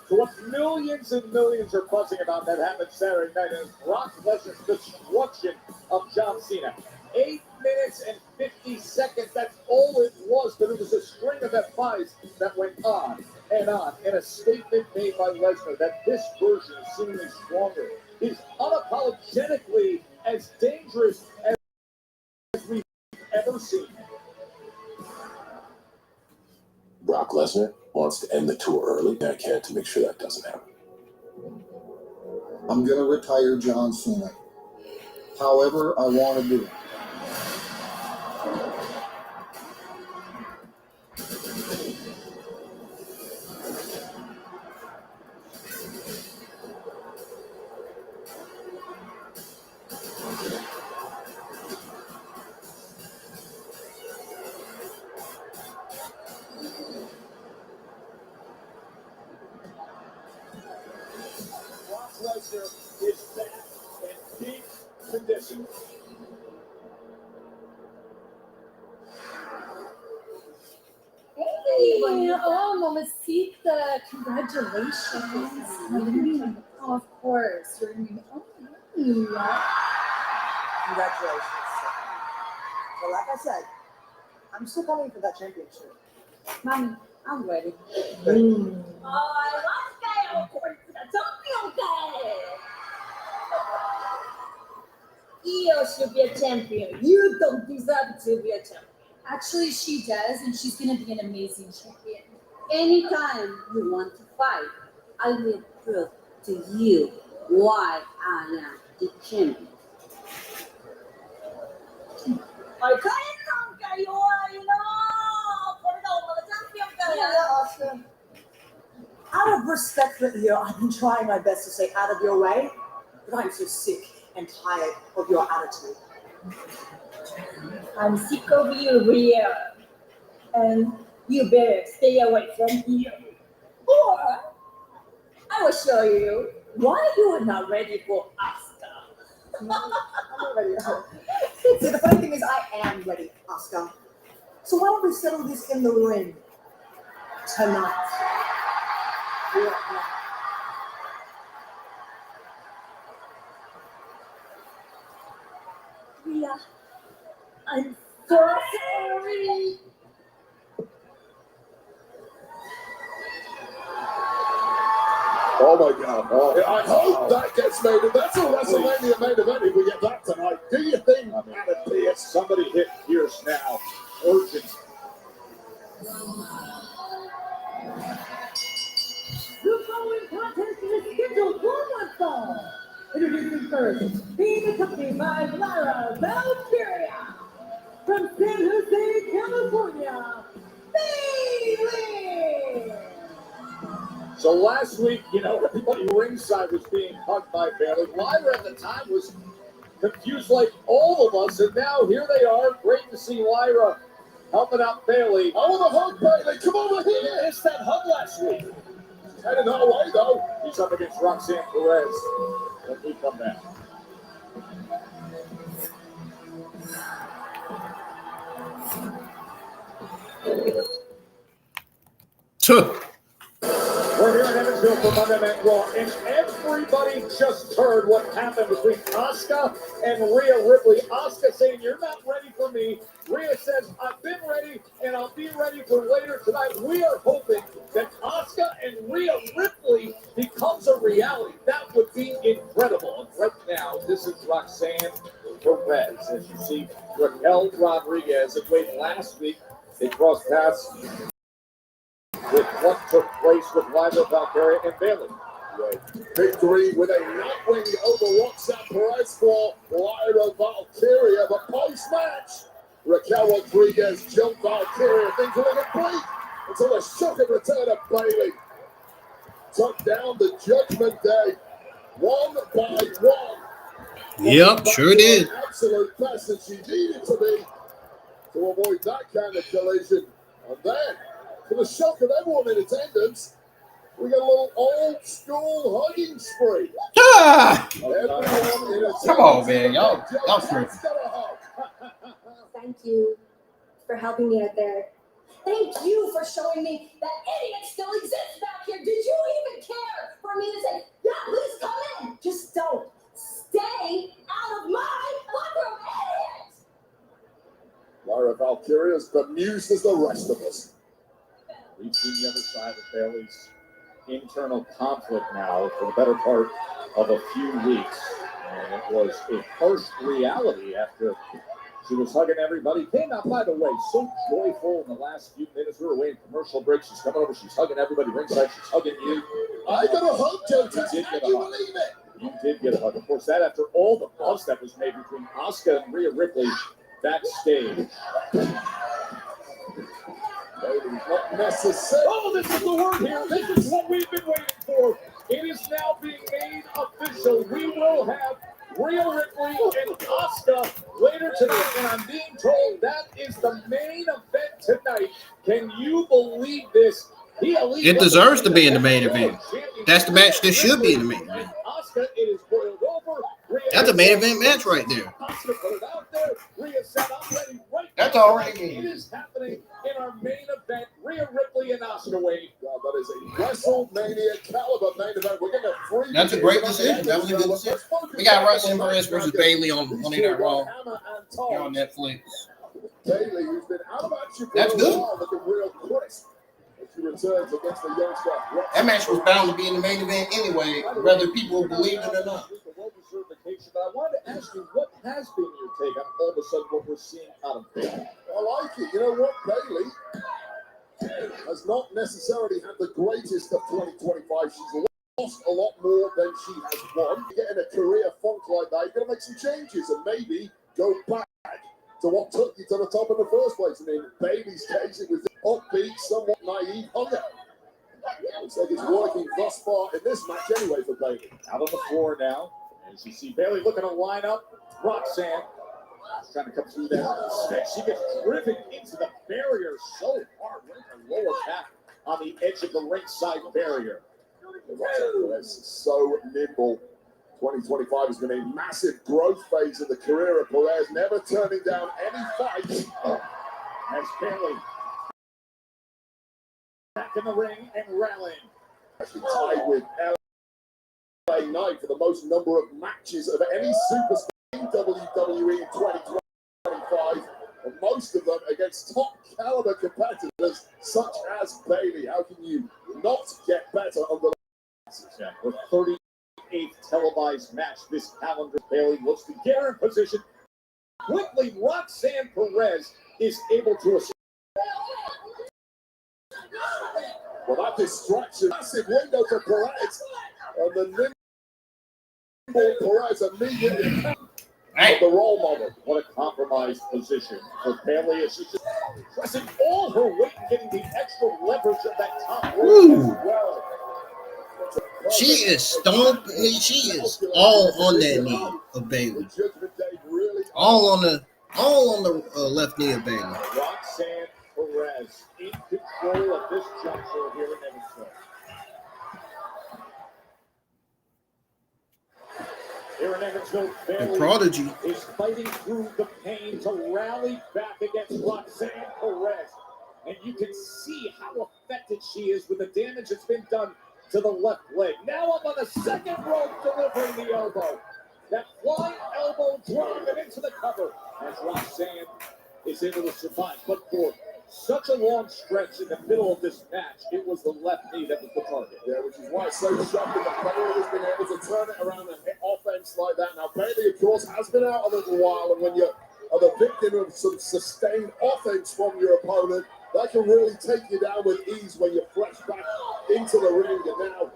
to what millions and millions are buzzing about that happened Saturday night, and Brock Lesnar's destruction of John Cena. 8 minutes and 50 seconds, that's all it was, but it was a string of F5s that went on, and a statement made by Lesnar that this version is seemingly stronger, is unapologetically as dangerous as we've ever seen. Brock Lesnar wants to end the tour early. I can to make sure that doesn't happen. I'm going to retire John Cena. However I want to do it. Lesnar is back in peak condition. Hey, oh, mamacita, congratulations. Oh, of course. You're gonna be, Congratulations. Well, like I said, I'm still coming for that championship. Mommy, I'm ready. Oh, I love that. Of course, that's okay. You should be a champion. You don't deserve to be a champion. Actually, she does, and she's gonna be an amazing champion. Anytime you want to fight, I will prove to you why I am the champion. I couldn't conquer you, Por no, the champion. Yeah, Oscar. Out of respect for you, I've been trying my best to stay out of your way, but I'm so sick and tired of your attitude. I'm sick of you, Rhea. And you better stay away from here. Or I will show you why you are not ready for Asuka. I'm not ready. See, the funny thing is, I am ready, Oscar. So why don't we settle this in the ring tonight? Rhea, I'm so sorry. Oh my God. Oh, I hope that gets made. That's a WrestleMania main event if we get that tonight. Do you think? Adam Pearce, somebody hit Pierce now. Urgent. The following contest is scheduled for one fall. Introducing first, being accompanied by Lyra Valkyria. From San Jose, California, Bayley. So last week, everybody ringside was being hugged by Bayley. Lyra at the time was confused like all of us, and now here they are. Great to see Lyra helping out Bayley. I want to hug Bayley. Come over here. Missed that hug last week. Headed our way, though. He's up against Roxanne Perez when we come back. We're here in Evansville for Monday Night Raw, and everybody just heard what happened between Asuka and Rhea Ripley. Asuka saying, "You're not ready for me." Rhea says, "I've been ready, and I'll be ready for later tonight." We are hoping that Asuka and Rhea Ripley becomes a reality. That would be incredible. And right now, this is Roxanne Perez. As you see, Raquel Rodriguez had waited last week. They crossed paths with what took place with Lyra Valkyria and Bayley. Victory with a right wing over Roxanne Perez for Lyra Valkyria. But post-match, Raquel Rodriguez jumped Valkyria. Things were complete until a shocking return of Bayley took down the Judgment Day one by one. Yep, sure did. Absolute best that she needed to be to avoid that kind of collision. And then, to the shock of everyone in attendance, we got a little old school hugging spree. Ah! Everyone in attendance. Come on, man. Y'all screwed. Got a hug. Thank you for helping me out there. Thank you for showing me that idiot still exists back here. Did you even care for me to say, yeah, please come in? Just don't stay out of my locker room, idiot! Lyra Valkyria is bemused as the rest of us. We've seen the other side of Bayley's internal conflict now for the better part of a few weeks. And it was a harsh reality after she was hugging everybody. Came out, by the way, so joyful in the last few minutes. We were away in commercial break. She's coming over. She's hugging everybody ringside. She's hugging you. I got a hug, Joe. Can you hug. believe it? You did get a hug. Of course, that after all the fuss that was made between Asuka and Rhea Ripley backstage. Not necessary. Oh, this is the word here. This is what we've been waiting for. It is now being made official. We will have Rhea Ripley and Asuka later tonight, and I'm being told that is the main event tonight. Can you believe this? It deserves to be in the main event. That's the match that should be in the main event. Asuka Asuka. It is boiled over. That's a main event match right there. Asuka put it out there. Rhea said, I'm ready right That's now. already It is happening in our main event. Rhea Ripley and Asuka Wade. Well, that is a WrestleMania caliber main event. We're getting a free. That's a great decision. That was a good decision. We got Roxanne Perez versus Bayley on Monday Night Raw here on Netflix. Bayley, who's been out of action for That's a good. while, looking real crisp as she returns against the youngster. That match was bound to be in the main event anyway, whether people believed it or not. I wanted to ask you, what has been your take on all of a sudden what we're seeing out of Bayley? I like it. You know what? Bayley has not necessarily had the greatest of 2025. She's lost a lot more than she has won. You get in a career funk like that, you've got to make some changes and maybe go back to what took you to the top in the first place. I mean, in Bayley's case, it was upbeat, somewhat naive hunger. Looks like it's working thus far in this match anyway for Bayley. Out on the floor now. As you see Bayley looking to line up. Roxanne trying to come through that. She gets driven into the barrier so hard. Right her lower back on the edge of the ringside barrier. Perez so nimble. 2025 has been a massive growth phase in the career of Perez, never turning down any fights. As Bayley back in the ring and rallying. Actually tied with LA Knight for the most number of matches of any superstar in WWE in 2025, and most of them against top caliber competitors such as Bayley. How can you not get better under the 38th televised match this calendar? Bayley looks to get her in position. Quickly, Roxanne Perez is able to escape. Well, that distraction, massive window for Perez, and the nimble Perez immediately Hey. the role model. What a compromised position for Bayley as she's just pressing all her weight and getting the extra leverage of that top rope as well. She is stomping. She is all on that knee of Bayley. All on the left knee of Bayley. Roxanne Perez in control at this juncture here in Evansville. Here in Evansville, The prodigy is fighting through the pain to rally back against Roxanne Perez. And you can see how affected she is with the damage that's been done to the left leg. Now up on the second rope, delivering the elbow. That flying elbow driving into the cover as Roxanne is able to survive. But for such a long stretch in the middle of this match, it was the left knee that was the target. Yeah, which is why it's so shocking that Bayley has been able to turn it around and hit offense like that. Now, Bayley, of course, has been out a little while, and when you are the victim of some sustained offense from your opponent, that can really take you down with ease when you're fresh back into the ring. And now,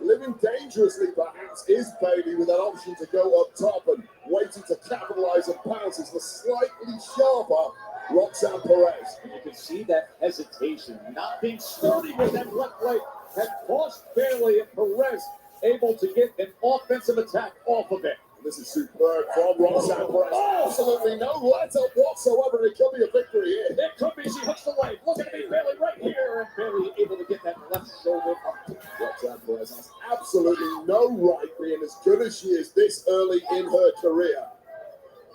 living dangerously, perhaps, is Bayley with that option to go up top and waiting to capitalize and pounce is the slightly sharper Roxanne Perez. And you can see that hesitation, not being sturdy with that left leg, had cost Bayley, and Perez able to get an offensive attack off of it. This is superb from Roxanne Perez. Absolutely no let up whatsoever. It could be a victory here. It could be. She hooks the leg. Look at me, Bayley, right here. And Bayley able to get that left shoulder up. Roxanne Perez has absolutely no right being as good as she is this early in her career.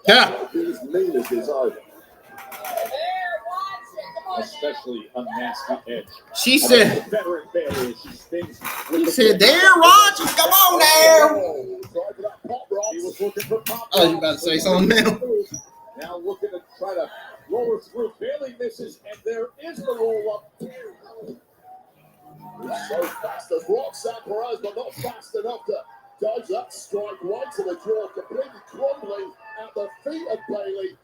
Yeah. Being as mean as this either. Especially a nasty edge. She said, Veteran Bayley as she spins. he said, there, Rogers, come on there. He was looking for pop. Oh, you about to say something now? Now looking to try to roll her through. Bayley misses, and there is the roll up. So fast as Roxanne Perez, but not fast enough to dodge that strike right to the jaw, completely crumbling at the feet of Bayley.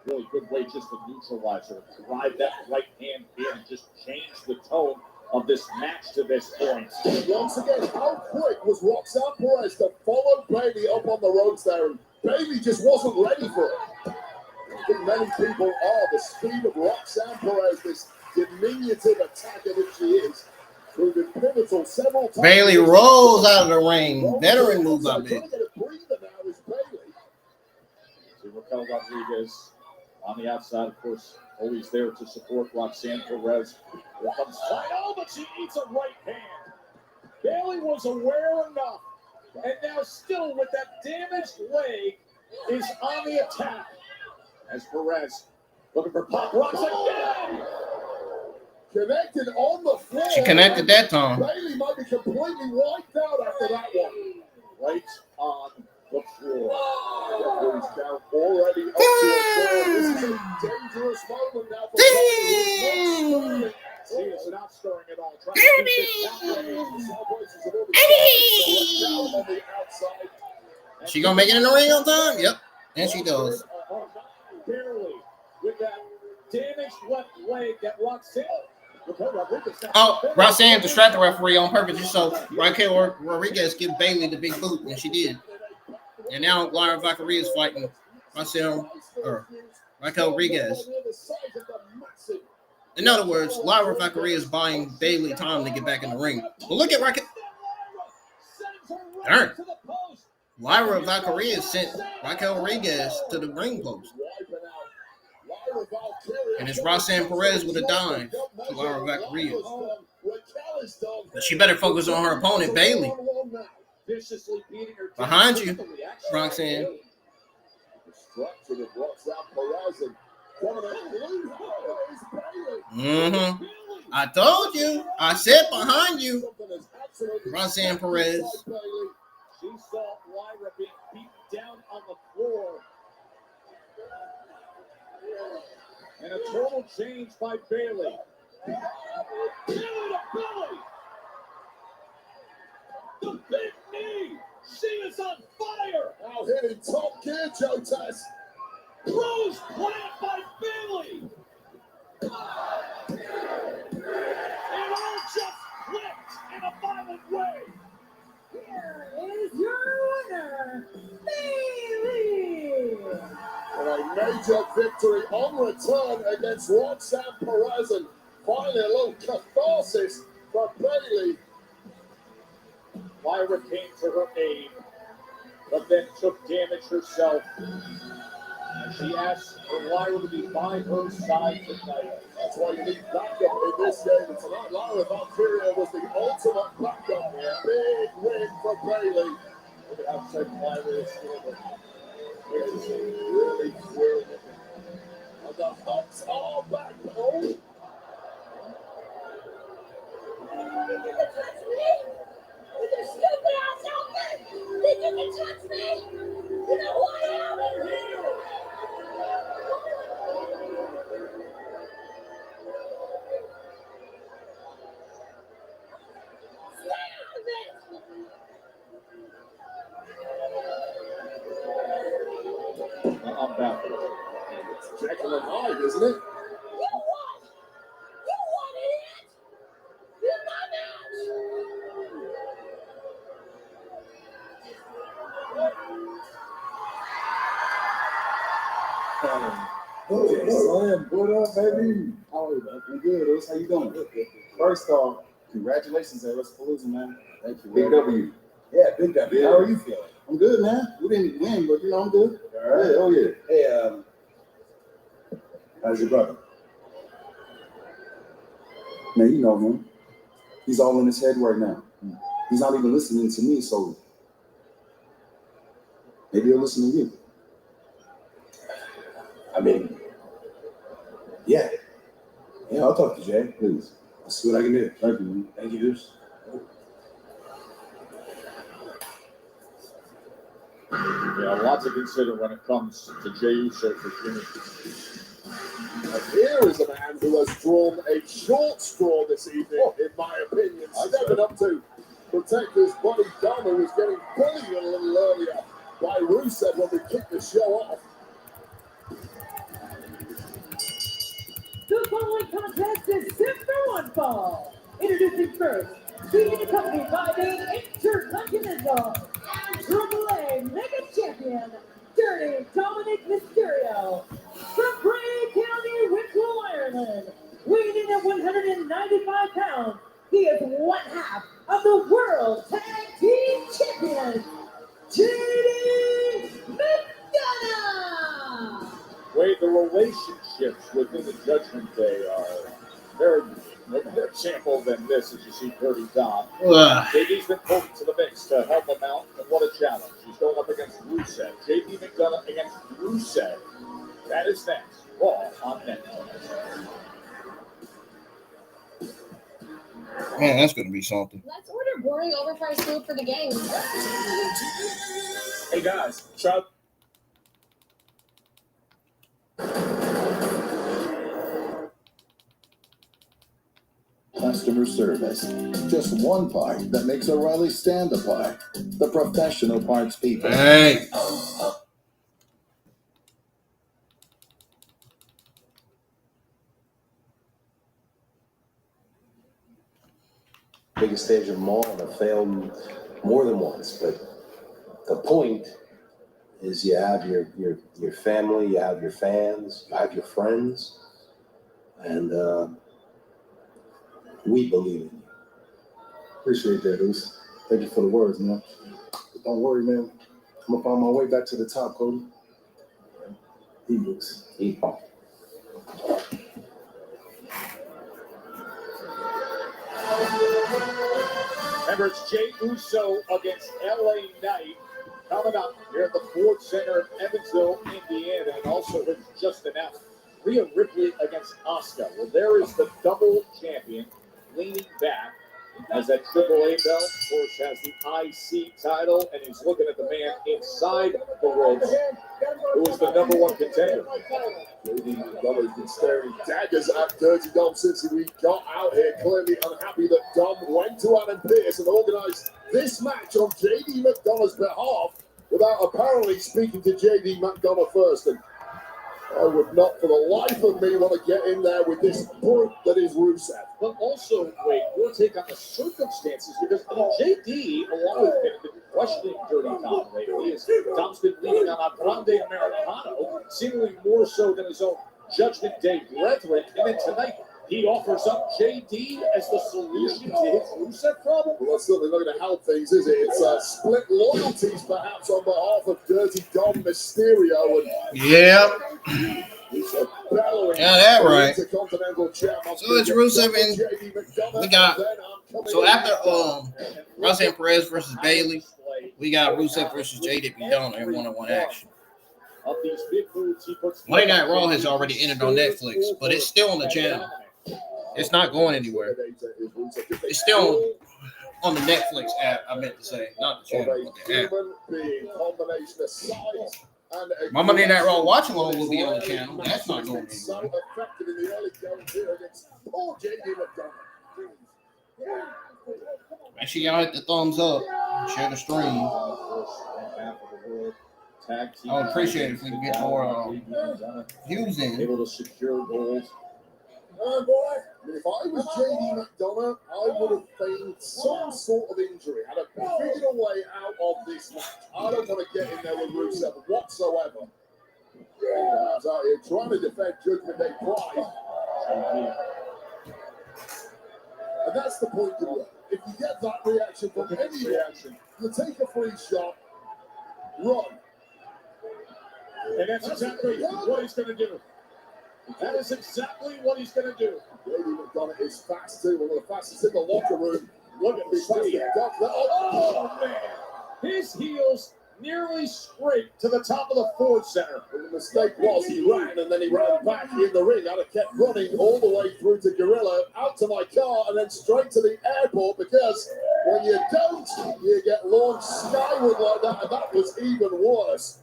Really good way just to neutralize her. Drive that right hand in and just change the tone of this match to this point. Once again, how quick was Roxanne Perez to follow Bayley up on the ropes there? And Bayley just wasn't ready for it. I think many people are. The speed of Roxanne Perez, this diminutive attacker that she is, proving pivotal several times. Bayley rolls out of the ring. Veteran move, I bet. Trying to get a breather now is Bayley. See Raquel Rodriguez on the outside, of course, always there to support Roxanne Perez. Here comes side, but she eats a right hand. Bayley was aware enough and now still with that damaged leg, is on the attack. As Perez looking for pop rocks again. Connected on the floor. She connected that time. Bayley might be completely wiped out after that one. Right on the floor. Referee's count already up to a third. This is a dangerous moment now for Bayley. She is not stirring at all. Trying to keep this count ready. The celebrations have already started. On the outside. She gonna make it in the ring on time? Yep. And she does. Barely with that damaged left leg that Roxanne. Oh, Roxanne distracted the referee on purpose just so Raquel Rodriguez give Bayley the big boot, and she did. And now Vaquer is fighting Raquel Rodriguez. In other words, Vaquer is buying Bayley time to get back in the ring. But look at Raquel. Darn. Vaquer sent Raquel Rodriguez to the ring post. And it's Roxanne Perez with a dime to Vaquer. But she better focus on her opponent, Bayley. Behind you, Roxanne. Mm-hmm. I told you. I said behind you, Roxanne Perez. She saw Lyra being beat down on the floor. And a total change by Bayley. Bayley to Bayley. The big knee. She is on fire. Now hitting top gear, Joe Tess. Rose plant by Bayley. It all just flipped in a violent way. Here is your winner, Bayley. And a major victory on return against Roxanne Perez, and finally a little catharsis for Bayley. Lyra came to her aid, but then took damage herself. And she asked for Lyra to be by her side tonight. That's why you need backup in this game. And tonight, Lyra Valkyria was the ultimate backup. Big win for Bayley. Look at how said Lyra is still. It's really thrilling. And the Hawks are back. Oh. Did you touch me? With your stupid ass outfit? Did you touch me? You know who I am in here? I'm back. It's Jekyll and Hyde, isn't it? You won! You won, idiot! You're my match! Slim, what up, baby? How are you, man? I'm good. How you doing? Good. First off, congratulations at Wrestlepalooza, man. Thank you. Big W. Yeah, big W. How are you feeling? I'm good, man. We didn't win, but I'm good. All right. Yeah, oh yeah. Hey, how's your brother? Man, you know him. He's all in his head right now. He's not even listening to me, so maybe he'll listen to you. I mean, yeah, I'll talk to Jay, please. Let's see what I can do. Thank you, man. Thank you, dudes. Yeah, lots to consider when it comes to Jey Uso for Jimmy. And here is a man who has drawn a short straw this evening, in my opinion, stepping up to protect his buddy Dom, who was getting bullied a little earlier by Rusev when we kicked the show off. The following contest is set for one fall. Introducing first, being accompanied by the Intercontinental and AAA Mega Champion, Dirty Dominic Mysterio. From Bray County, Wicklow, Ireland, weighing in at 195 pounds, he is one half of the World Tag Team Champions, JD McDonough. Wade, the relationships within the Judgment Day are very No better example than this as you see Dirty Dom. Ugh. JD's been pulled into the mix to help him out, and what a challenge. He's going up against Rusev. JD McDonough against Rusev. That is next. Raw on Netflix. Man, that's going to be something. Let's order boring, overpriced food for the gang. Hey guys, try. Customer service. Just one part that makes O'Reilly stand apart. The professional parts people. Hey. Biggest stage of them all, and I've failed more than once. But the point is, you have your family, you have your fans, you have your friends, and we believe in you. Appreciate that, Deuce. Thank you for the words, man. But don't worry, man. I'm gonna find my way back to the top, Cody. Eagles. Remember, it's Jey Uso against LA Knight coming up here at the Ford Center in Evansville, Indiana, and also it's just announced Rhea Ripley against Asuka. Well, there is the double champion leaning back as that AAA belt, of course, has the IC title, and he's looking at the man inside the ropes, who is the #1 contender. JD McDonough has been staring daggers at Dirty Dom since we got out here, clearly unhappy that Dom went to Adam Pearce and organised this match on JD McDonough's behalf without apparently speaking to JD McDonough first. And I would not for the life of me want to get in there with this brute that is Rusev. But also, wait, your take on the circumstances, because JD, along with him, been questioning Dirty Dom lately. Dom's been leaning on a grande Americano, seemingly more so than his own Judgment Day brethren. And then tonight, he offers up JD as the solution to his Rusev problem. Well, that's certainly not going to help things, is it? It's split loyalties, perhaps, on behalf of Dirty Dom Mysterio. And Yep. bellowing Yeah, that right. Intercontinental champ. So it's Rusev and we got. So after Roxanne Perez versus Bayley, we got Rusev versus JD McDonough in one-on-one action. Monday Night Raw has already ended on Netflix, but it's still on the channel. It's not going anywhere. It's still on the Netflix app, I meant to say. Not the channel, but the app. My Monday Night Raw watch along will be on the channel. That's not going anywhere. Make sure y'all hit the thumbs up. Share the stream. I would appreciate it if we could get more views in. Able to secure goals. Boy, if I was JD McDonough, I would have feigned some sort of injury. I'd have figured a way out of this match. I don't want to get in there with Rusev whatsoever. I was out here trying to defend Judgment Day pride. And that's the point to it. If you get that reaction from any reaction, you take a free shot, run. And that's exactly what he's going to do. That is exactly what he's going to do. JD McDonough is fast too, one of the fastest in the locker room. Look at the speed. Oh, man. His heels nearly scraped to the top of the Ford Center. And the mistake was he ran and then he ran back in the ring. I'd have kept running all the way through to Gorilla, out to my car, and then straight to the airport, because when you don't, you get launched skyward like that, and that was even worse.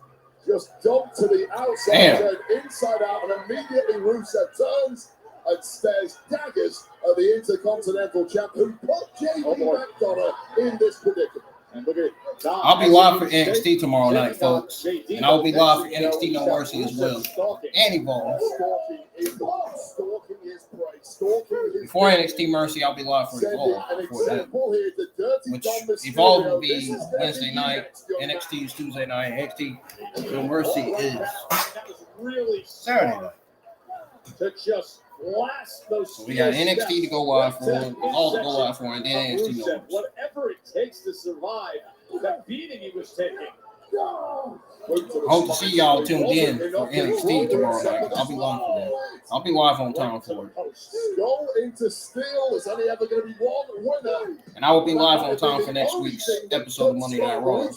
Just dumped to the outside, turned inside out, and immediately Rusev turns and stares daggers at the Intercontinental champ who put JD McDonough in this predicament. And look at Dom. I'll be live for NXT tomorrow night, folks. And I'll be live for NXT No Mercy as well. And Evolve. Before NXT Mercy, I'll be live for Evolve before that. Which Evolve will be Wednesday night. NXT is Tuesday night. NXT No Mercy is Saturday night. To just blast those. So we got NXT to go live for, all to go live for, and then NXT No Mercy. Whatever it takes to survive that beating he was taking. Hope to see y'all tuned in for NXT tomorrow night. I'll be live for that. I'll be live on time for it. Skull into steel. Is only ever going to be one winner. And I will be live on time for next week's episode of Monday Night Raw.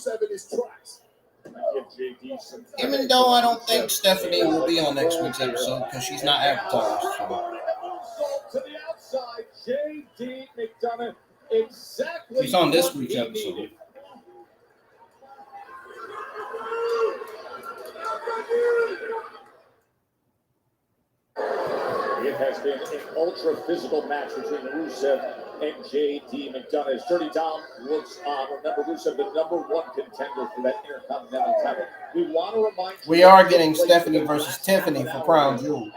Even though I don't think Stephanie will be on next week's episode because she's not advertised. So. She's on this week's episode. It has been an ultra physical match between Rusev and J.D. McDonough. As Dirty Dom looks on, remember Rusev, the #1 contender for that Intercontinental title. We want to remind you. We are getting Stephanie versus Tiffany for Crown Jewel.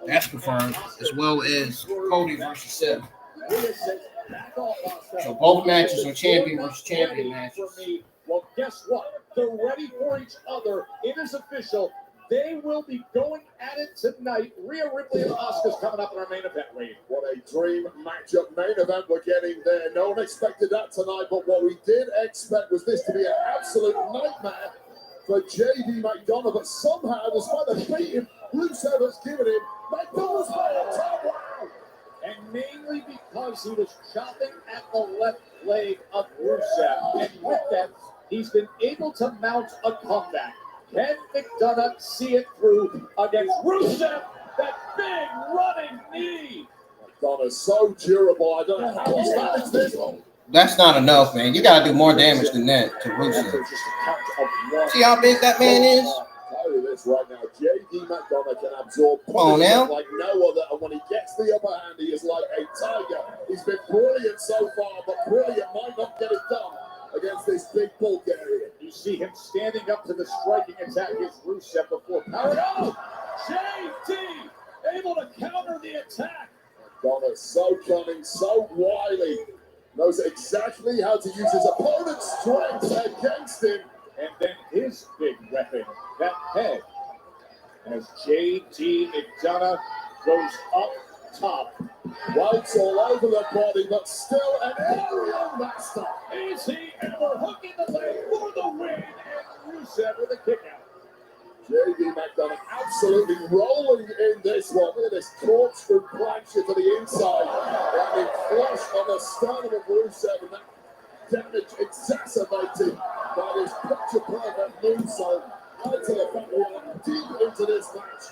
That's confirmed, as well as Cody versus Seth. So both matches are champion versus champion matches. Well, guess what? They're ready for each other. It is official. They will be going at it tonight. Rhea Ripley and Asuka's coming up in our main event, Wade. What a dream matchup main event we're getting there. No one expected that tonight, but what we did expect was this to be an absolute nightmare for J.D. McDonough. But somehow, despite the beating Rusev has given him, McDonough's by a top round. And mainly because he was chopping at the left leg of Rusev. And with that, he's been able to mount a comeback. Can McDonough see it through against Rusev? That big running knee. McDonough's so durable. I don't know how he's managed this one. That's not enough, man. You got to do more damage than that to Rusev. See how big that man is? I'll tell you this right now. J.D. McDonough can absorb now. like no other. And when he gets the upper hand, he is like a tiger. He's been brilliant so far, but brilliant might not get it done against this big Bulgarian. You see him standing up to the striking attack against Rusev before power. Oh! J.D. able to counter the attack. McDonough so cunning, so wily. Knows exactly how to use his opponent's strength against him. And then his big weapon, that head, as J.D. McDonough goes up top. Whites all over the body, but still an aerial master. Is he ever hooking the leg for the win? And Rusev with a kick out. J.D. McDonough absolutely rolling in this one. Look at this corkscrew plancher to the inside. Landing flush on the sternum of Rusev, and that damage exacerbated by this picture-perfect moonsault. Add to the fact we are deep into this match.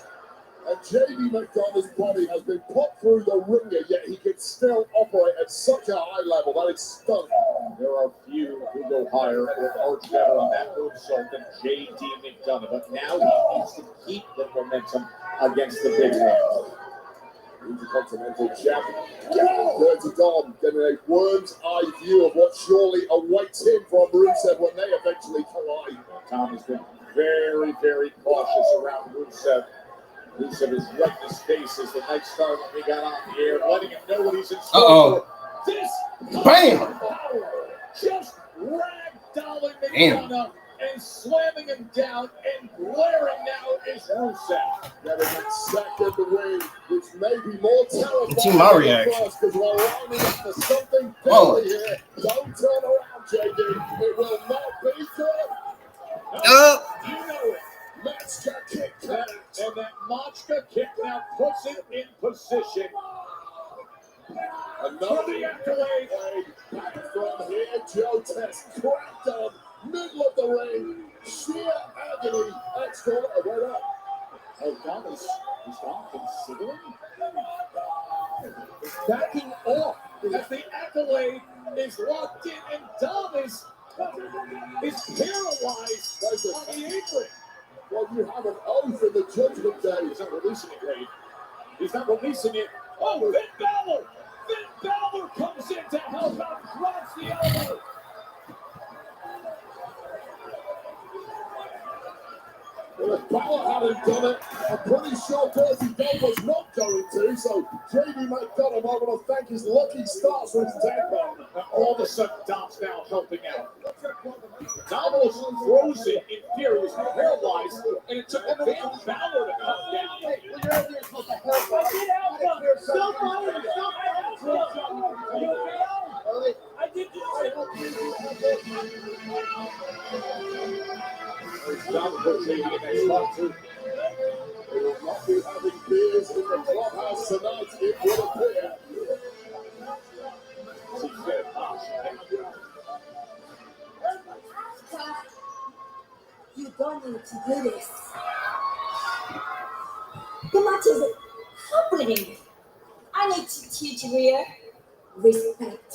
And J.D. McDonough's body has been put through the ringer, yet he can still operate at such a high level. That is stunning. There are few who go higher or better on that moonsault than J.D. McDonough, but now he needs to keep the momentum against the big man. Intercontinental champion. Dirty Dom getting a worm's eye view of what surely awaits him from Rusev when they eventually collide. Tom has been very, very cautious around Rusev. Rusev is right in his face as the night started when we got on the air, letting him know what he's in store for. This Bam! Just ragdolling McDonough and slamming him down, and glaring now is Rusev. Getting that second win, which may be more terrifying see my reaction. because we're lining up for something deadly here. Don't turn around, JD. It will not be good. You know it. Machka kick out. And that Machka kick now puts it in position. Another accolade. Back from here, Joe Test cracked on, middle of the ring. Sheer agony. Excellent. Wait up. Oh, Dom is Dom considering? He's backing off as the accolade is locked in, and Dom is paralyzed on the apron. Well, you have an oath in the Judgment Day. He's not releasing it, Wade. He's not releasing it. Oh, Finn Balor! Finn Balor comes in to help out, drops the elbow. Well, if Balor hadn't done it, I'm pretty sure Dirty Dom was not going to. So, J.D. McDonough, I'm going to thank his lucky stars for his tag partner. All of a sudden, Dom's now helping out. Dom was frozen in fear. He was paralyzed, and it took Finn Balor to come down. Hey, well, you're over here supposed to help us. Stop fighting! I did It's John Coach in that spot, too. They will not be having beers in the clubhouse tonight, it would appear. You don't need to do this. The match is happening. I need to teach Rhea respect.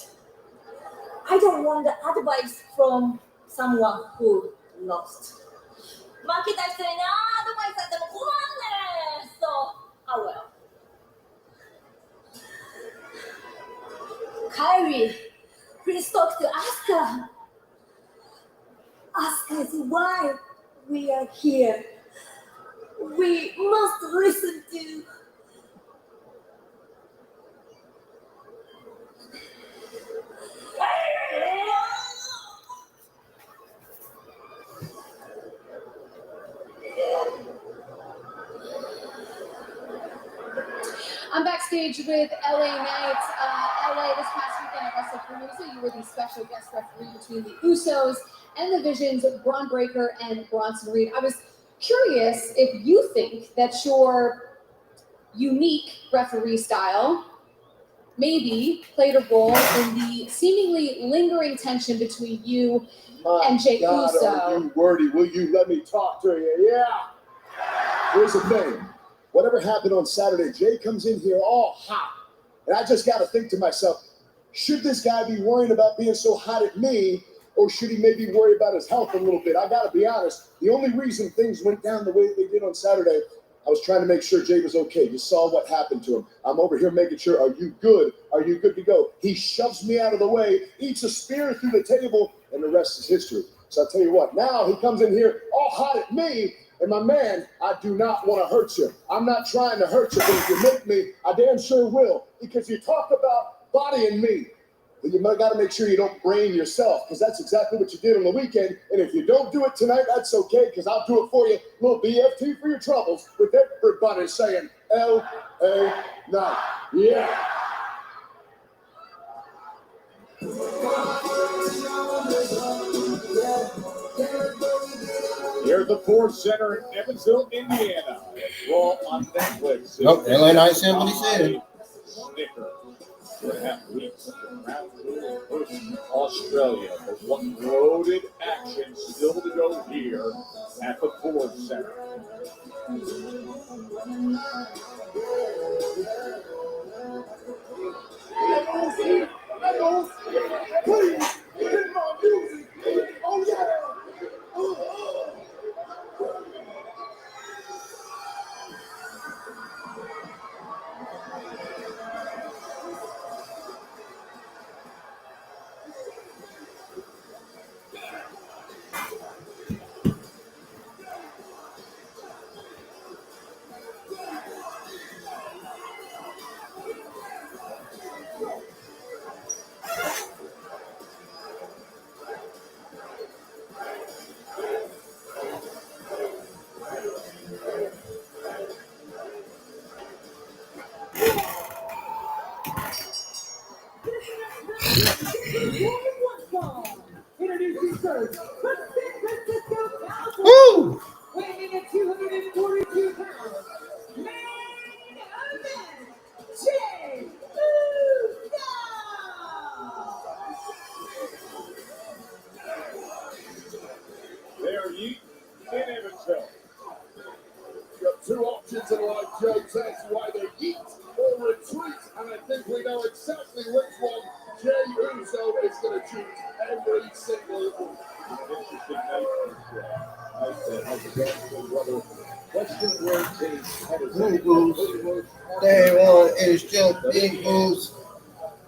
I don't want the advice from someone who lost. 負けた人にアドバイスされても困んねん。So, I will. Kyrie, please talk to Asuka. Asuka is why we are here. We must listen to. I'm backstage with LA Knight. LA this past weekend at Wrestlepalooza, you were the special guest referee between the Usos and the Visions, Braun Breaker and Bronson Reed. I was curious if you think that your unique referee style maybe played a role in the seemingly lingering tension between you and Jey Uso. Are you wordy? Will you let me talk to you? Yeah. Here's the thing. Whatever happened on Saturday, Jay comes in here all hot. And I just got to think to myself, should this guy be worrying about being so hot at me, or should he maybe worry about his health a little bit? I got to be honest. The only reason things went down the way they did on Saturday, I was trying to make sure Jay was okay. You saw what happened to him. I'm over here making sure, are you good? Are you good to go? He shoves me out of the way, eats a spear through the table, and the rest is history. So I'll tell you what, now he comes in here all hot at me. And my man, I do not want to hurt you. I'm not trying to hurt you, but if you make me, I damn sure will. Because you talk about bodying me, but you got to make sure you don't brain yourself, because that's exactly what you did on the weekend. And if you don't do it tonight, that's okay, because I'll do it for you. A little BFT for your troubles, with everybody saying L.A. Knight. Yeah. Here at the Ford Center in Evansville, Indiana. Raw on Netflix. Nope, LA Knight said what he said. Snicker. 2.5 weeks around Australia. But one loaded action still to go here at the Ford Center. Please, get my music. Oh, yeah. Introducing first, from San Francisco, California, Woo! weighing at 242 pounds, main event, Jey Uso! There you in Evansville. You have two options in life, Joe. That's why they eat or retreat, and I think we know exactly which one Jey Uso is going to choose every single week. Interesting night. Day one is just big moves.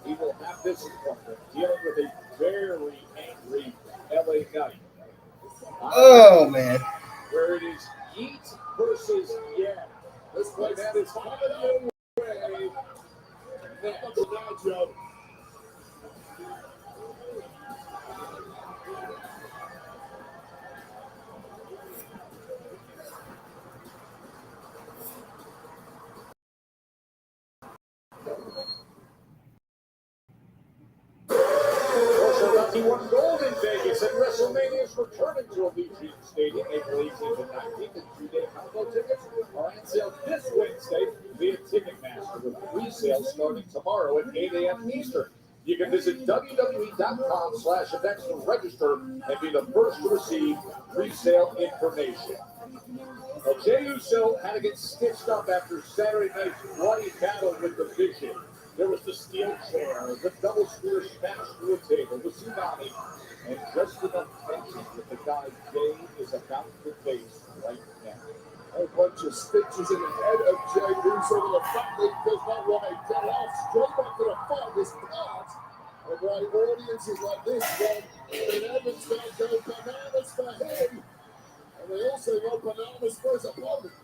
He will have this in front of him, dealing with a very angry LA Knight. Oh, man. Where it is Yeet versus Yeah. This place That is coming your way. Now, Joe. He won gold in Vegas said WrestleMania is returning to Allegiant Stadium April 18th and 19th, and 2-day combo tickets are on sale this Wednesday via Ticketmaster, with pre-sales starting tomorrow at 8 a.m. Eastern. You can visit WWE.com/events to register and be the first to receive pre-sale information. Well, Jey Uso had to get stitched up after Saturday night's bloody battle with the Vision. There was the steel chair, the double spear smashed through a table, the tsunami, and just enough tension that the guy Jey is about to face right now. A bunch of stitches in the head of Jey Uso, and the fact that he does not want to get off straight back to the fight was part of why audiences like this one in Evansville go bananas for him, and they also go bananas for his opponent.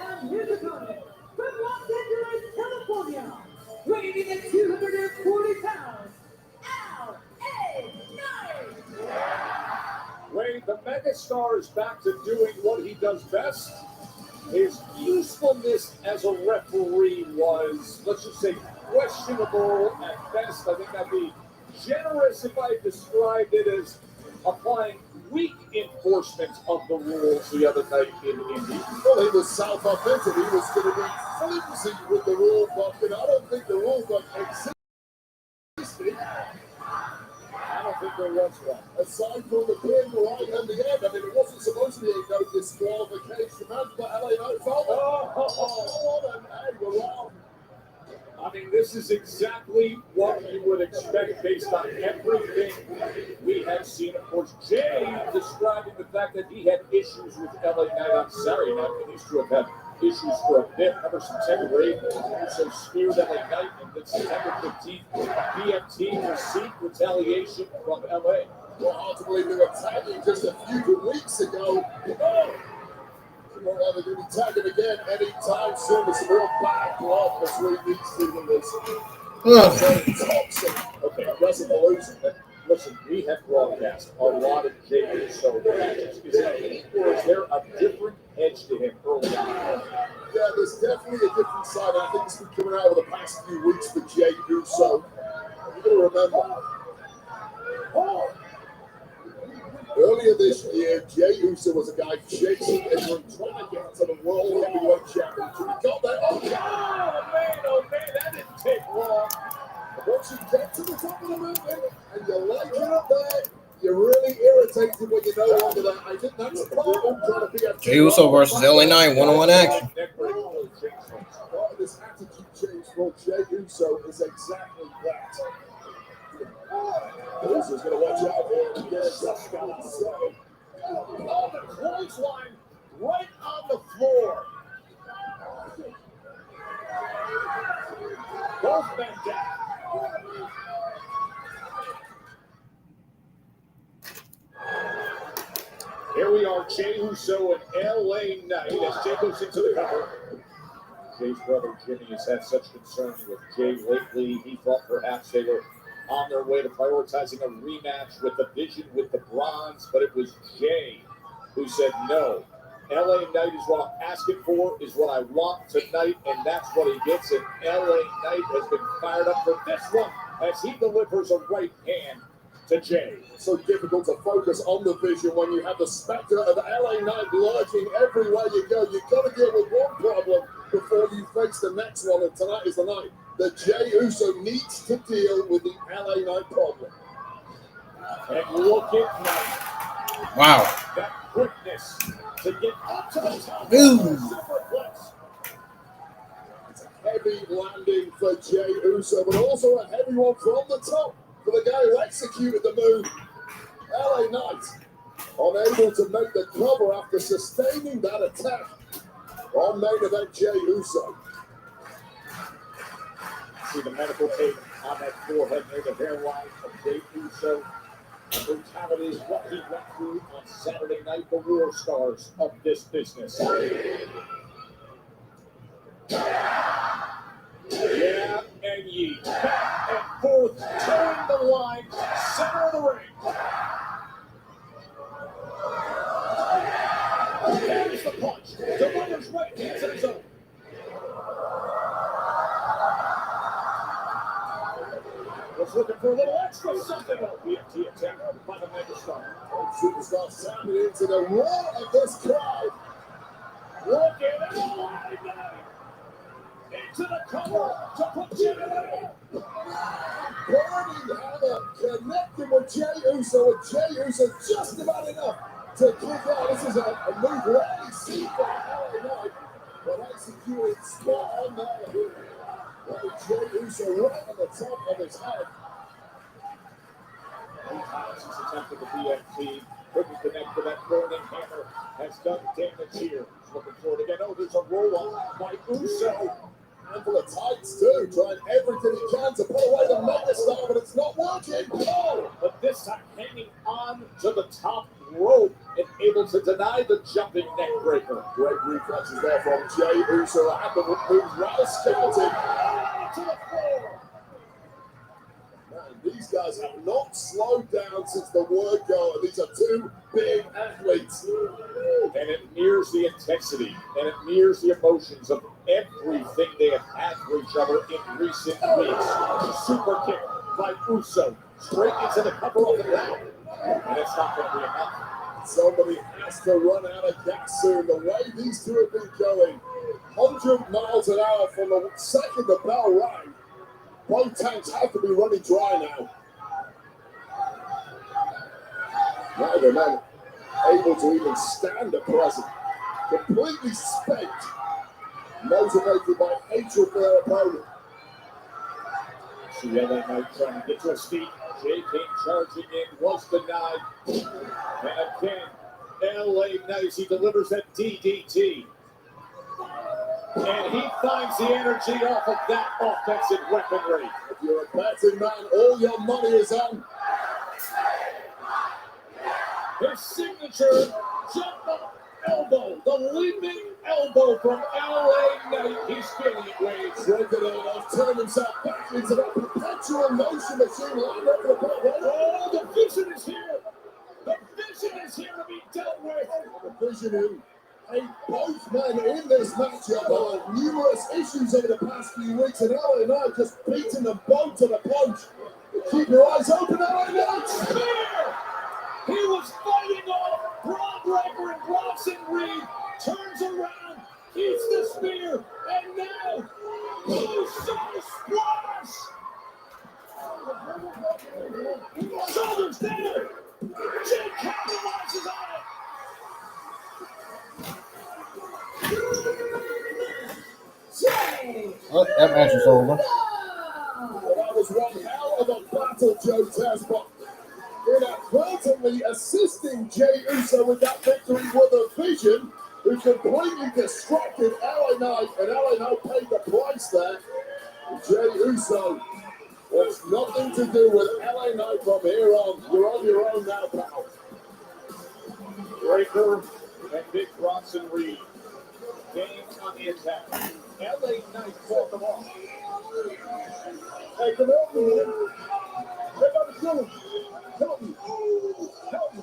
And his opponent, from Los Angeles, California, weighing in at 240 pounds, L.A. Knight. Wade, the megastar is back to doing what he does best. His usefulness as a referee was, let's just say, questionable at best. I think I'd be generous if I described it as applying weak enforcement of the rules the other night in Indy. Well, he was self-offensive. He was going to be flimsy with the rule book, and I don't think the rule book existed. I don't think there was one. Aside from the pin right at the end, I mean, it wasn't supposed to be a no disqualification match, but LA Knight felt it. And hey, we're wrong. I mean, this is exactly what you would expect based on everything we have seen. Of course, Jey describing the fact that he had issues with LA Knight on Saturday night. He used to have had issues for a bit. Remember September 8th, also speared LA Knight, and then September 15th, BFT received retaliation from LA. Well, hard to believe they were tagging just a few weeks ago. Well, they're going to be tagging again anytime soon. There's some real bad blood between these two members. Very toxic. Okay, Wrestlepalooza. Listen, we have broadcast a lot of Jey Uso matches. Is it me, or is there a different edge to him early on? Yeah, there's definitely a different side. I think it's been coming out over the past few weeks for Jey Uso. You've got to remember. Earlier this year, Jey Uso was a guy chasing everyone, trying to get to the World Heavyweight Championship. He got there. Oh, man, that didn't take long. Once you get to the top of the mountain and you like it up there, you're really irritated when you're no longer there. I think that's the problem. Trying to be a Jey Uso versus LA Knight, one-on-one action. Part of this attitude change for Jey Uso is exactly that. Uso's going to watch out here and get a touchdown. Oh, the clothesline right on the floor. Both men down. Here we are, Jey Uso and LA Knight as Jey goes into the cover. Jey's brother Jimmy has had such concern with Jey lately. He thought perhaps they were on their way to prioritizing a rematch with the Vision with the Bronze, but it was Jey who said no. LA Knight is what I'm asking for, is what I want tonight, and that's what he gets. And LA Knight has been fired up for this one as he delivers a right hand to Jey. So difficult to focus on the Vision when you have the specter of LA Knight lurking everywhere you go. You've got to deal with one problem before you face the next one, and tonight is the night that Jey Uso needs to deal with the LA Knight problem. And look at Knight. Wow. That quickness to get up to the top. It's a heavy landing for Jey Uso, but also a heavy one from the top for the guy who executed the move. LA Knight unable to make the cover after sustaining that attack on main event Jey Uso. See the medical tape on that forehead near the hairline of Jey Uso. The brutality is what he went through on Saturday night, the war stars of this business. Yeah, and ye. Back and forth, towing the line, center of the ring. There's the punch. Delivers right hands in his own. looking for a little extra something. BFT attack by the megastar. Superstar sounded into the roar of this crowd. Look at it. Into the cover to put Jimmy in. Burning Hammer connected with Jey Uso, and Jey Uso just about enough to kick out. This is a move rarely seen from LA Knight, but executed spot on there. Jey Uso right on the top of his head. His attempt at the BFT couldn't connect to that burning hammer. Has done damage here. He's looking for it again. Oh, there's a roll up by Uso. Handful of tights too, trying everything he can to put away the megastar, but it's not working. Oh! But this time hanging on to the top rope and able to deny the jumping neck breaker. Great reflexes there from Jey Uso. Had the move well scouted. To the floor. Man, these guys have not slowed down since the word go, and these are two big athletes. And it mirrors the intensity and it mirrors the emotions of everything they have had for each other in recent weeks. Super kick by Uso, straight into the cover of the ground. And it's not going to be enough. Somebody has to run out of gas soon. The way these two have been going, 100 miles an hour from the second the bell rang. Both tanks have to be running dry now. Neither man able to even stand at present. Completely spent. Motivated by hatred for their opponent. See LA Knight trying to get to his feet. Jay came charging in, was denied. And again, LA Knight, he delivers that DDT. And he finds the energy off of that offensive weaponry. If you're a betting man, all your money is on. His signature jump up elbow, the leaping elbow from LA Knight. He's feeling it, Wade. Broken it off, turned himself back into that perpetual motion machine lined up for the ball. Oh, the vision is here. The vision is here to be dealt with. The vision in. Hey, both men in this matchup have numerous issues over the past few weeks, and LA Knight just beating them both to the punch. Keep your eyes open, LA Knight. Spear! He was fighting off Braun Breaker and Bronson Reed. Turns around, eats the spear, and now Uso splash! Shoulders down. Jay capitalizes on it. Oh, that match is over. That was one hell of a battle, Joe Taz, but inadvertently assisting Jey Uso with that victory with a vision who completely distracted LA Knight, and LA Knight paid the price there. Jey Uso wants nothing to do with LA Knight from here on. You're on your own now, pal. Breaker and Big Bronson Reed. Game on the attack. LA Knight fought them off. Hey, come help me, man. Everybody kill him. Help me. Help me.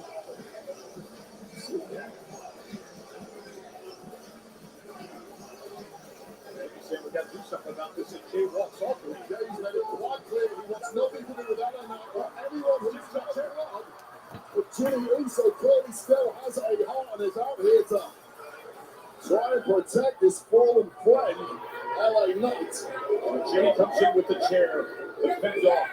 Maybe saying we got to do something about this, and Jay walks off. Jay's made it quite clear that he wants nothing to do with LA Knight or anyone who's touched him. But Jey Uso clearly still has a heart and is out here to try and protect his fallen friend, LA Knight. Jay comes in with the chair to fend off.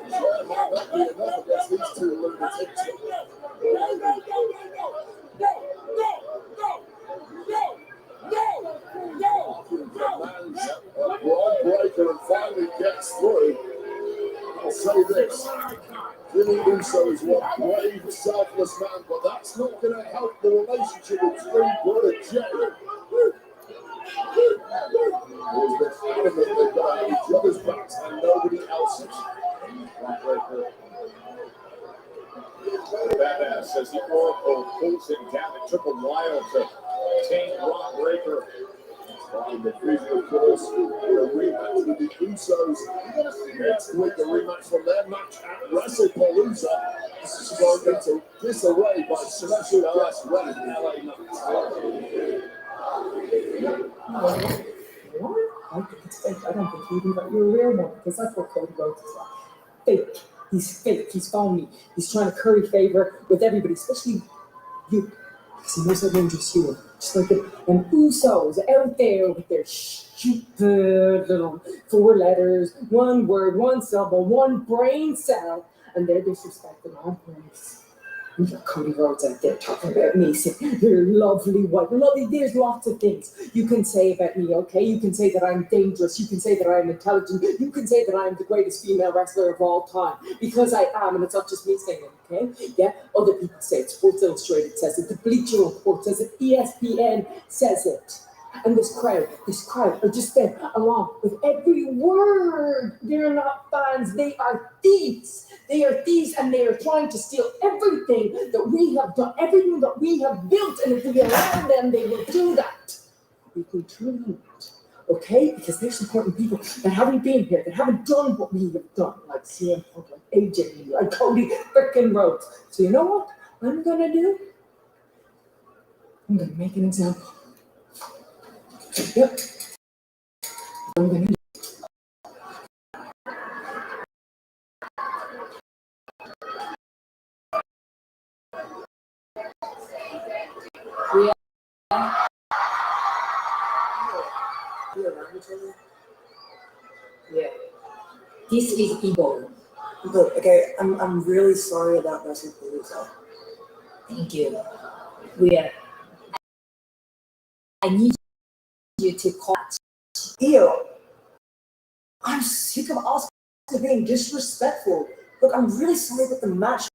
Chair might not be enough against these two lunatics. Commands a Braun Breaker and finally gets through. I'll say this. Jimmy Uso is one brave, selfless man, but that's not going to help the relationship with Street Brother Jay. He's been adamant they've got to have each other's backs and nobody else's. Badass as the Oracle pulls him down. It took a while to tame Braun Breaker. Trying the vision, of course, for a rematch with the Usos. Next week, a rematch from their match at Wrestlepalooza. This is going into disarray by special guest LA Knight. I think it's fake. I don't think he even thought you were a real one, because that's what Cody Rhodes is like. Fake. He's fake. He's phony. He's trying to curry favor with everybody, especially you. Because he knows how dangerous you are. Just like them Usos out there with their stupid little 4 letters, 1 word, 1 syllable, 1 brain cell, and they're disrespecting our place. You got Cody Rhodes out there talking about me, saying you're lovely wife. Lovely, there's lots of things you can say about me, okay? You can say that I'm dangerous. You can say that I'm intelligent. You can say that I'm the greatest female wrestler of all time. Because I am, and it's not just me saying it, okay? Yeah, other people say it. Sports Illustrated says it. The Bleacher Report says it. ESPN says it. And this crowd are just there along with every word. They're not fans, they are thieves. They are thieves, and they are trying to steal everything that we have done, everything that we have built, and if we allow them, they will do that. We can turn them out, okay? Because they're supporting people that haven't been here, that haven't done what we have done, like CM Punk, like AJ, like Cody frickin' Rhodes. So you know what I'm gonna do? I'm gonna make an example. Yep. I'm gonna do. Yeah. This is evil. Look, okay, I'm really sorry about Wrestlepalooza. Thank you. I need you to call. Ew. I'm sick of Oscar being disrespectful. Look, I'm really sorry about the match.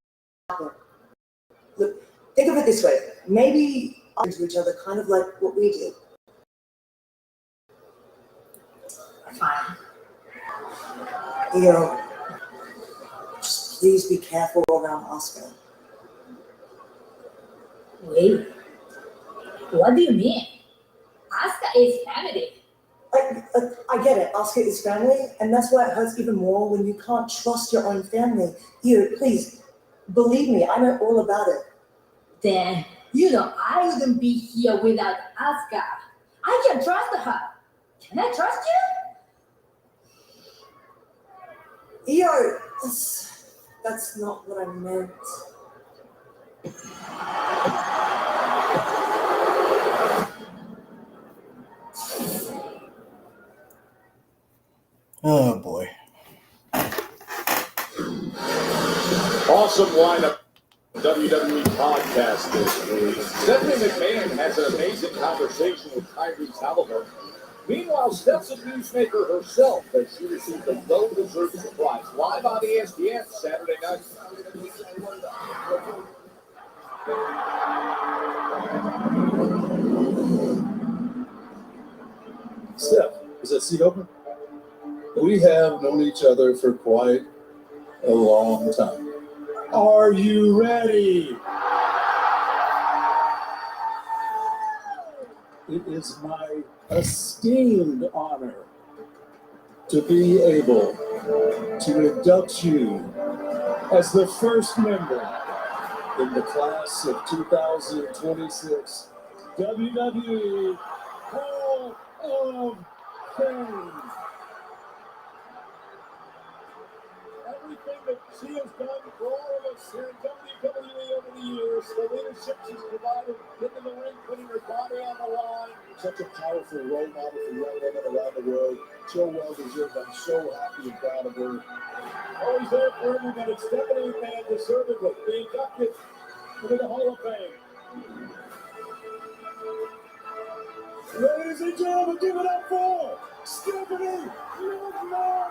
Look, think of it this way. Maybe to each other, kind of like what we do. Fine. Just please be careful around Oscar. Wait, what do you mean? Asuka is family. I get it. Oscar is family, and that's why it hurts even more when you can't trust your own family. Here, please, believe me, I know all about it. Then, I wouldn't be here without Asuka. I can trust her. Can I trust you? That's not what I meant. Oh boy. Awesome lineup. WWE podcast this week. Stephanie McMahon has an amazing conversation with Tyrese Halliburton. Meanwhile, steps a newsmaker herself as she received a well-deserved surprise. Live on ESPN Saturday night. Steph, is that seat open? We have known each other for quite a long time. Are you ready? It is my esteemed honor to be able to induct you as the first member in the class of 2026 WWE Hall of Fame. Everything that she has done for all of us here in WWE over the years, the leadership she's provided, getting in the ring, putting her body on the line. Such a powerful role model for young women around the world. So well deserved. I'm so happy and proud of her. Always there for everybody. Stephanie McMahon deservedly being inducted into the Hall of Fame. Ladies and gentlemen, give it up for Stephanie McMahon!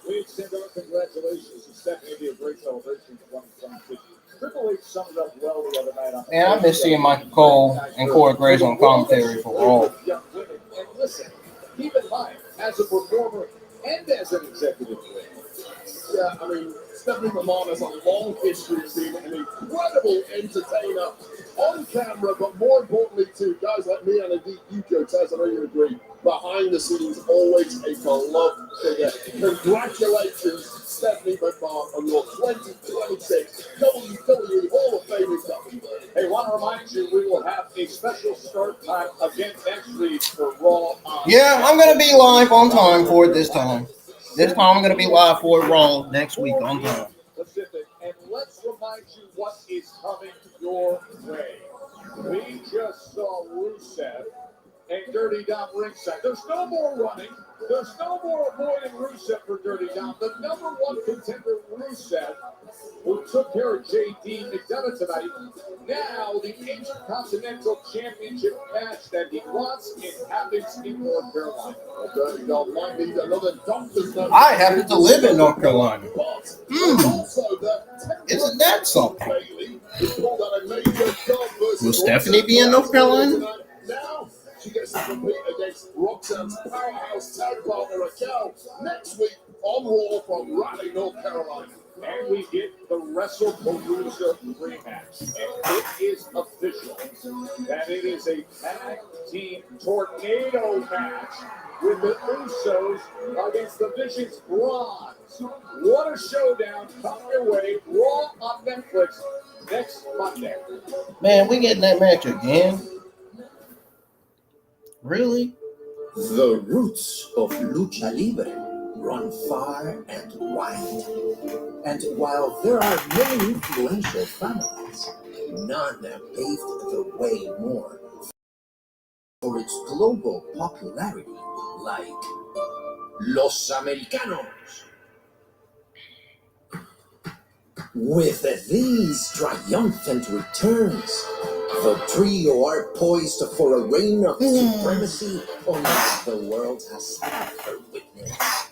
We extend our congratulations to Stephanie. It'll be a great celebration for 2026. Triple H summed it up well the other night. Man, I've been seeing Michael Cole and Corey Graves on commentary for Raw. And listen, keep in mind, as a performer and as an executive, Yeah, I mean, Stephanie McMahon has a long history of being an incredible entertainer on camera, but more importantly to guys like me and indeed you, Joe Taz, I know you agree, behind the scenes, always a beloved figure. Congratulations, Stephanie McMahon, on your 2026 WWE Hall of Fame induction. Hey, want to remind you, we will have a special start time again next week for Raw. Yeah, I'm gonna be live on time for it this time. This time I'm gonna be live for Raw next week on time. Pacific, and let's remind you what is coming your way. We just saw Rusev and Dirty Dom ringside. There's no more running. There's no more avoiding Rusev for Dirty Dom. The number one contender, Rusev, who took care of JD McDonough tonight. Now the Intercontinental Championship match that he wants, it happens in North Carolina. Dirty Dom might need another doctor's note. I happen to live in North Carolina. Also, Isn't that something? Bayley has pulled out a major job versus Will Stephanie be in North Carolina? Now she gets to compete against Roxanne's powerhouse tag partner Raquel next week on Raw from Raleigh, North Carolina. And we get the Wrestlepalooza rematch. And it is official that it is a tag team tornado match with the Usos against the Vision's Bronze. What a showdown coming your way. Raw on Netflix next Monday. Man, we getting that match again? Really? The roots of Lucha Libre run far and wide. And while there are many influential families, none have paved the way more for its global popularity like Los Americanos. With these triumphant returns, the trio are poised for a reign of supremacy unlike the world has ever witnessed.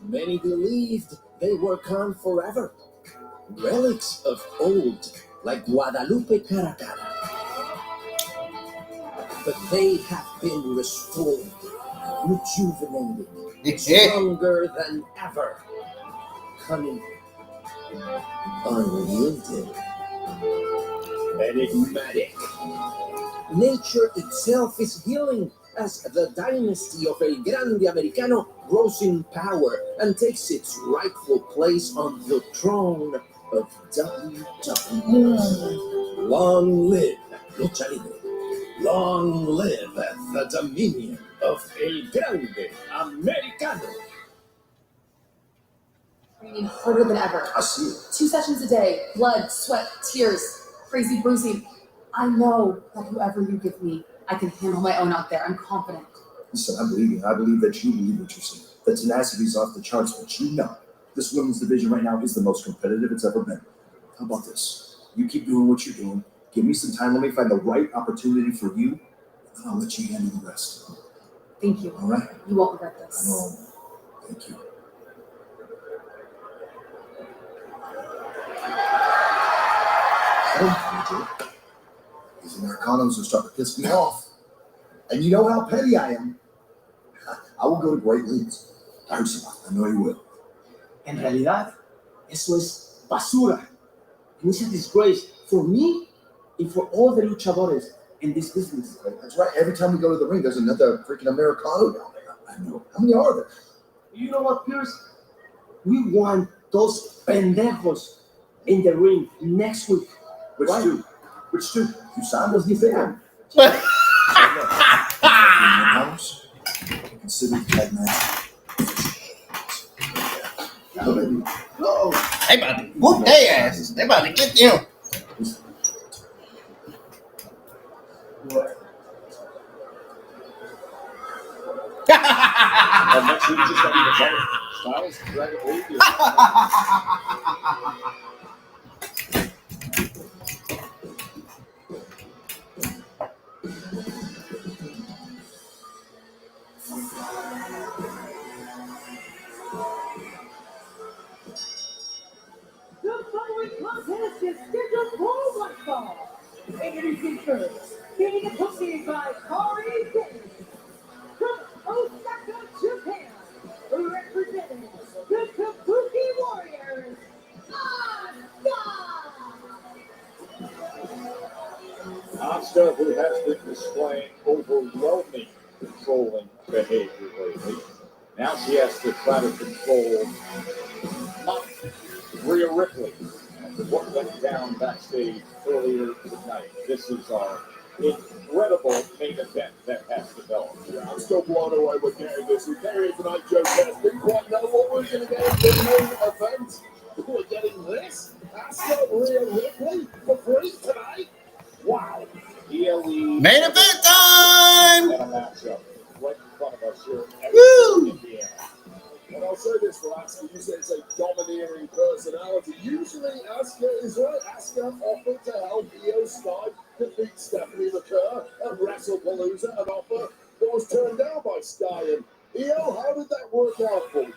Many believed they were gone forever, relics of old like Guadalupe Caracara. But they have been restored, rejuvenated, stronger than ever, coming unyielding, enigmatic. Nature itself is healing as the dynasty of El Grande Americano grows in power and takes its rightful place on the throne of WWE. Long live Lucha Libre. Long live the dominion of El Grande Americano. Training harder than ever. I see it. 2 sessions a day, blood, sweat, tears, crazy bruising. I know that whoever you give me, I can handle my own out there. I'm confident. Listen, I believe you. I believe that you believe what you're saying. The tenacity is off the charts, but you know this women's division right now is the most competitive it's ever been. How about this? You keep doing what you're doing. Give me some time. Let me find the right opportunity for you, and then I'll let you handle the rest. Thank you. All right? You won't regret this. No. Thank you. These Americanos are starting to piss me off. And you know how petty I am. I will go to great lengths. I heard somebody. I know you will. En realidad, eso es basura. And it's a disgrace for me and for all the luchadores in this business. That's right. Every time we go to the ring, there's another freaking Americano down there. I know. How many are there? You know what, Pierce? We want those pendejos in the ring next week. Which right? two? Which two? You signed us, defend. Consider the tag match. Go, baby. Go. They about to whoop their asses. They about to get them. And next week, just got even better. Styles, Dragon Ball. The following contest is scheduled for one fall. Introducing first, being accompanied by Corey Dennis from Osaka, Japan, representing the Kabuki Warriors Asuka, who has been displaying overwhelming controlling behavior lately. Now she has to try to control Rhea Ripley. After what went down backstage earlier tonight, this is our incredible main event that has developed. Yeah, I'm still blown away with getting this. We came here tonight, Joe Cass. Didn't quite know what we were going to get in the main event. We're getting this. Asuka, Rhea Ripley for free tonight. Wow. Main event time! And a matchup right in front of us here in Woo! Indiana. And I'll say this for Asuka, you say it's a domineering personality. Usually Asuka is right. Asuka offered to help Io Sky defeat Stephanie Vaquer at Wrestlepalooza, an offer that was turned down by Sky. And Io, how did that work out for you?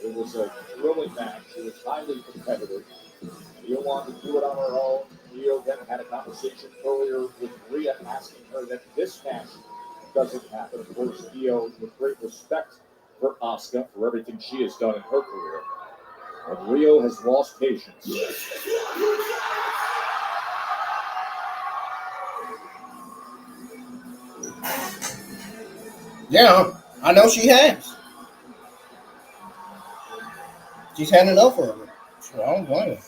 It was a thrilling match. It was highly competitive. Io wanted to do it on her own. Io then had a conversation earlier with Rhea asking her that this match doesn't happen. Of course, Io, with great respect for Asuka, for everything she has done in her career. And Rio has lost patience. Yeah, I know she has. She's had enough of it. So I don't blame her.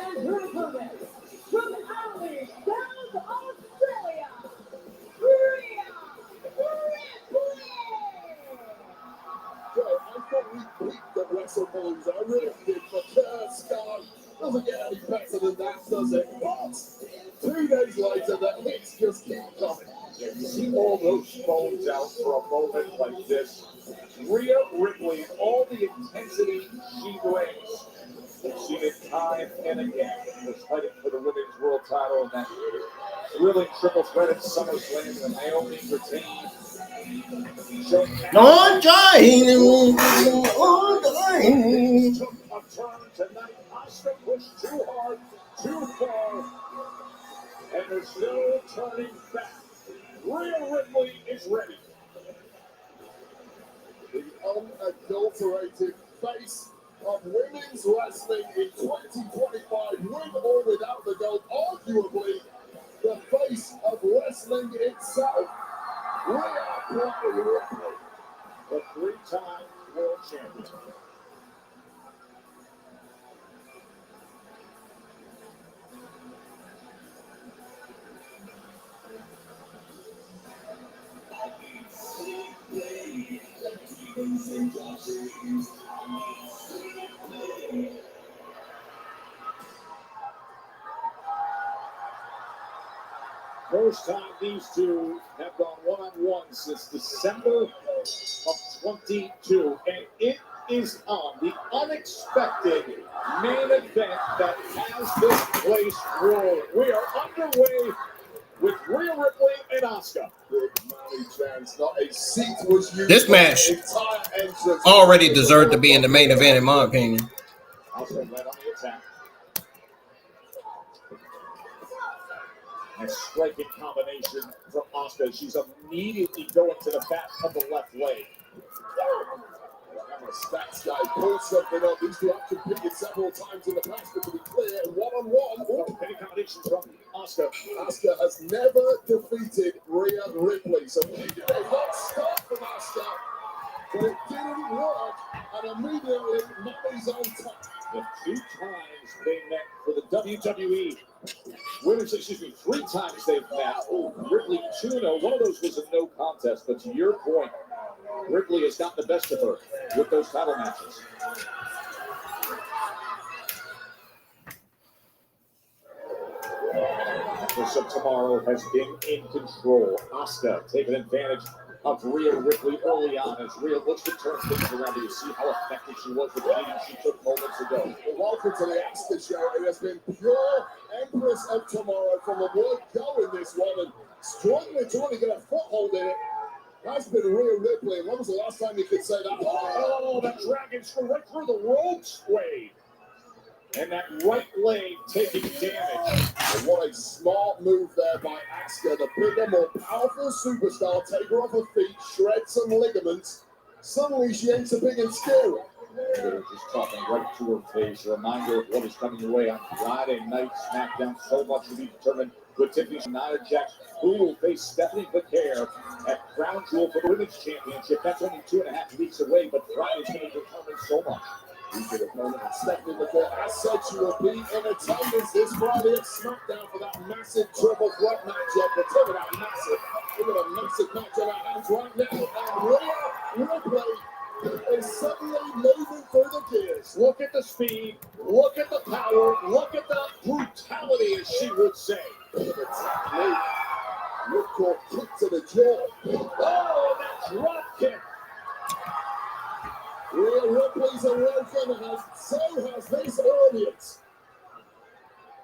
And her opponent, from Adelaide, South Australia, Rhea Ripley! Joe, I thought we peaked at Wrestlepalooza. I really did. Vaquer, Sky, doesn't get any better than that, does it? But 2 days later, the hits just keep coming. She almost phones out for a moment like this. Rhea Ripley, all the intensity she brings. We've seen it time and again. Was fighting for the women's world title in that thrilling triple threat at SummerSlam when Naomi retained. On time. Took a turn tonight. Asuka pushed too hard, too far, and there's no turning back. Rhea Ripley is ready. The unadulterated face of women's wrestling in 2025, with or without the gold, arguably the face of wrestling itself. Rhea Ripley, the three-time world champion. First time these two have gone one-on-one since December of 22, and it is on the unexpected main event that has this place rolling. We are underway with Rhea Ripley and Asuka. Big money chance, not a seat was used. This match already deserved to be in the main event, in my opinion. Asuka led on the attack. A striking combination from Asuka. She's immediately going to the back of the left leg. Emma Stats guy pulls something up. These two have competed several times in the past, but to be clear, one-on-one. Any combinations from Asuka. Asuka has never defeated Rhea Ripley, so we did a hot start from Asuka, but it didn't work, and immediately money's on top. The 2 times they met for the WWE Women's, three times they've met. Ripley 2-0. One of those was a no contest, but to your point, Ripley has gotten the best of her with those title matches. So tomorrow has been in control. Asuka taking advantage of Rhea Ripley early on as Rhea looks to turn things around. Do you see how effective she was with the beating she took moments ago? Well, welcome to the Asuka show. It has been pure Empress of Tomorrow from the word go in this one, and struggling to really get a foothold in it has been Rhea Ripley. And when was the last time you could say that? Oh, that dragon screw right through the ropes, Wade. And that right leg taking damage. And what a smart move there by Asuka. The bigger, more powerful superstar. Take her off her feet, shred some ligaments. Suddenly she ain't so big and scary. They're just talking right to her face. A reminder of what is coming your way on Friday night SmackDown. So much to be determined with Tiffany Nia Jax, who will face Stephanie Vaquer at Crown Jewel for the Women's Championship. That's only 2.5 weeks away, but Friday's going to determine so much. We could have known that Stephanie Vaquer, as said, she will be in attendance this Friday at SmackDown for that massive triple threat matchup. But talk about massive. We've got a massive match on our hands right now. And Rhea Ripley is suddenly moving through the gears. Look at the speed, look at the power, look at the brutality, as she would say. Look at the technique. Ripcord kick to the jaw. Oh, that drop kick. Rhea Ripley's a real fan, so has this audience.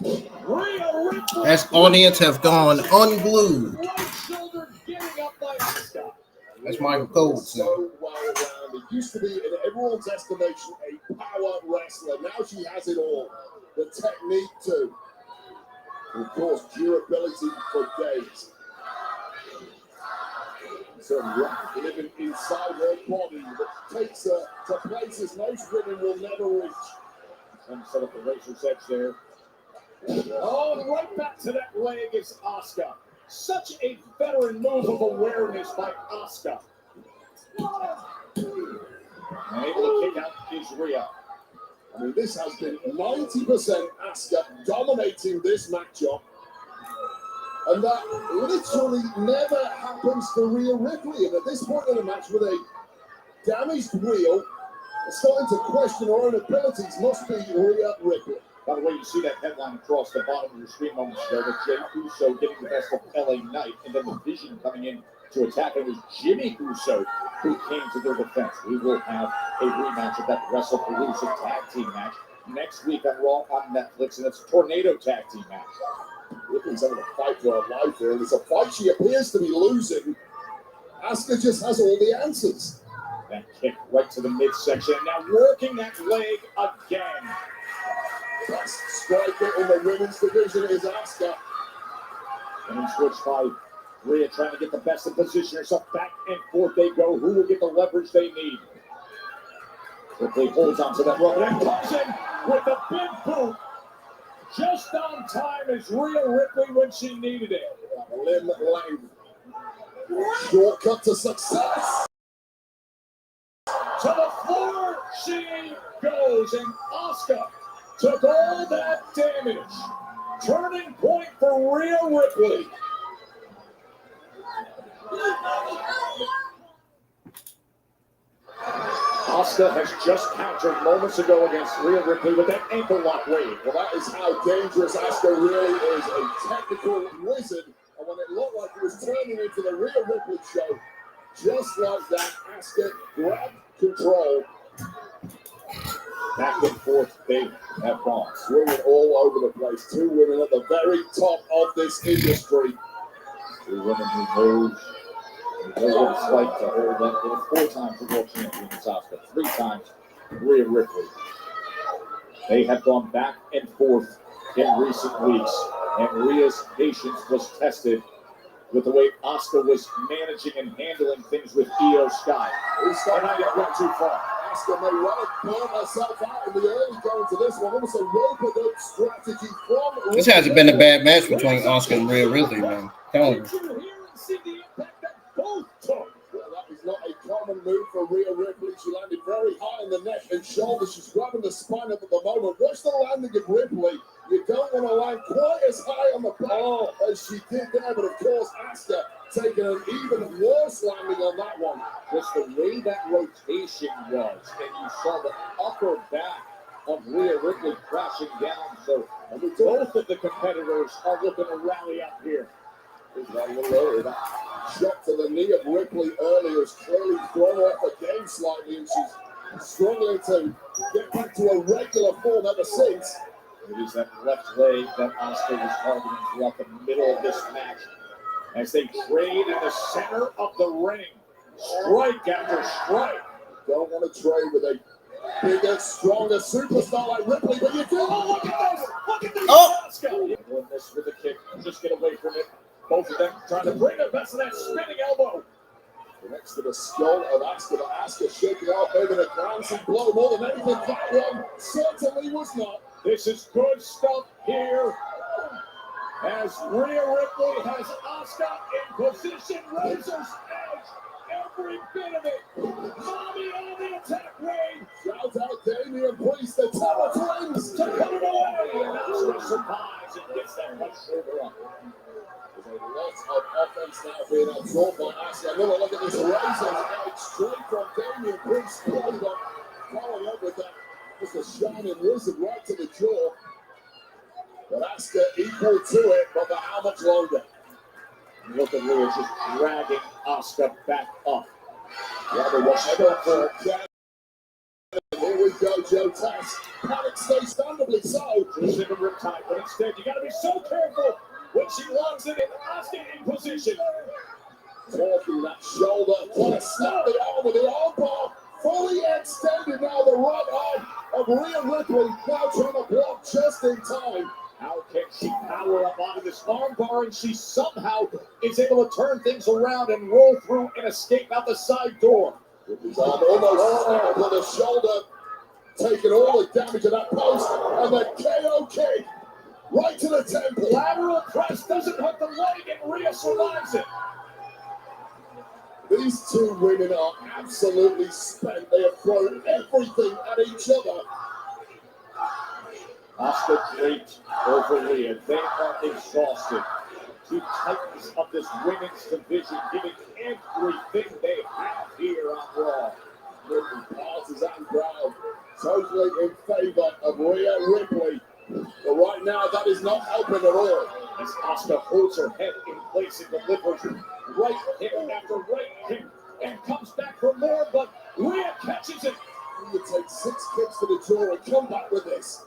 Rhea Ripley. This audience have gone unglued. Right shoulder getting up by Asuka. That's Michael Cole. So well rounded. Used to be, in everyone's estimation, a power wrestler. Now she has it all. The technique too. And of course, durability for days. So living inside her body that takes her to places most women will never reach. And set up the racer's edge there. Oh, right back to that leg is Asuka. Such a veteran move of awareness by Asuka. And able to kick out is Rhea. I mean, this has been 90% Asuka dominating this matchup. And that literally never happens for Rhea Ripley. And at this point in the match, with a damaged wheel, starting to question her own abilities, must be Rhea Ripley. By the way, you see that headline across the bottom of your screen moments ago with Jey Uso getting the best of LA Knight, and then the Vision coming in to attack. It was Jimmy Uso who came to their defense. We will have a rematch of that Wrestlepalooza tag team match next week on Raw on Netflix, and it's a Tornado tag team match. Ripley's having a fight for her life here, and it's a fight she appears to be losing. Asuka just has all the answers. That kick right to the midsection. Now working that leg again. Best striker in the women's division is Asuka. And switch by Rhea trying to get the best and position herself. Back and forth they go. Who will get the leverage they need? Ripley holds onto that rope and comes in with a big boot. Just on time as Rhea Ripley when she needed it. Limb length. Shortcut to success. To the floor she goes, and Asuka took all that damage. Turning point for Rhea Ripley. Asuka has just countered moments ago against Rhea Ripley with that ankle lock wave. Well, that is how dangerous Asuka really is. A technical wizard. And when it looked like it was turning into the Rhea Ripley show, just like that, Asuka grabbed control. Back and forth they have gone. Swinging all over the place. Two women at the very top of this industry. Two women who knows what it's like to hold that. 4 times the world champion is Asuka. 3 times Rhea Ripley. They have gone back and forth in recent weeks, and Rhea's patience was tested with the way Asuka was managing and handling things with Io Sky. And I get went too far. Asuka may well have burned herself out in the early going to this one. Almost a rope-a-dope strategy from... This hasn't been a bad match between Asuka and Rhea Ripley, man. Telling you. See the impact that both took. Well, that is not a common move for Rhea Ripley. She landed very high in the neck and shoulder. She's grabbing the spine up at the moment. Watch the landing of Ripley. You don't want to land quite as high on the back as she did there, but of course, Asuka taking an even worse landing on that one. Just the way that rotation was, and you saw the upper back of Rhea Ripley crashing down. So both of the competitors are looking to rally up here. There's that little early. That shot to the knee of Ripley earlier has clearly thrown off the game slightly, and she's struggling to get back to a regular form ever since. It is that left leg that Asuka was targeting throughout the middle of this match. As they trade in the center of the ring. Strike after strike. Don't want to trade with a bigger, stronger superstar like Ripley, but you do. Oh, look at this! Look at this! Oh! Doing this with a kick. Just get away from it. Both of them trying to bring the best of that spinning elbow. Next to the skull of Asuka, but Asuka shaking off maybe the glancing blow more than anything. That one certainly was not. This is good stuff here. As Rhea Ripley has Asuka in position, razor's edge, every bit of it. Mommy on the attack range. Shout out Damian Priest, the Terror Twins, to cut it away. And Asuka survives and gets that right shoulder up. There's a lot of offense now being absorbed by Asuka. Another look at this razor's edge straight from Damian Priest. Following up with that, just a shining wizard right to the jaw. But Asuka equal to it, but for how much longer? Look at Rhea just dragging Asuka back up. Rather watch for here we go, Joe Tess. Panic stays understandably so. Just in a riptide, but instead you got to be so careful when she logs it in. Asuka in position. Talking that shoulder, trying to snap the arm with the arm bar. Fully extended now, the right arm of Rhea Ripley. Now trying to block just in time. How can she power up out of this arm bar, and she somehow is able to turn things around and roll through and escape out the side door. Ripley's arm almost snapped with the shoulder, taking all the damage of that post, and the KO kick right to the temple. Lateral press doesn't hurt the leg, and Rhea survives it. These two women are absolutely spent. They have thrown everything at each other. Asuka draped over Rhea. They are exhausted. Two titans of this women's division giving everything they have here on Raw. Ripley passes and ground, totally in favor of Rhea Ripley. But right now, that is not helping at all. As Asuka holds her head in place and delivers right hit after right hit and comes back for more, but Rhea catches it. You take 6 kicks to the jaw and come back with this.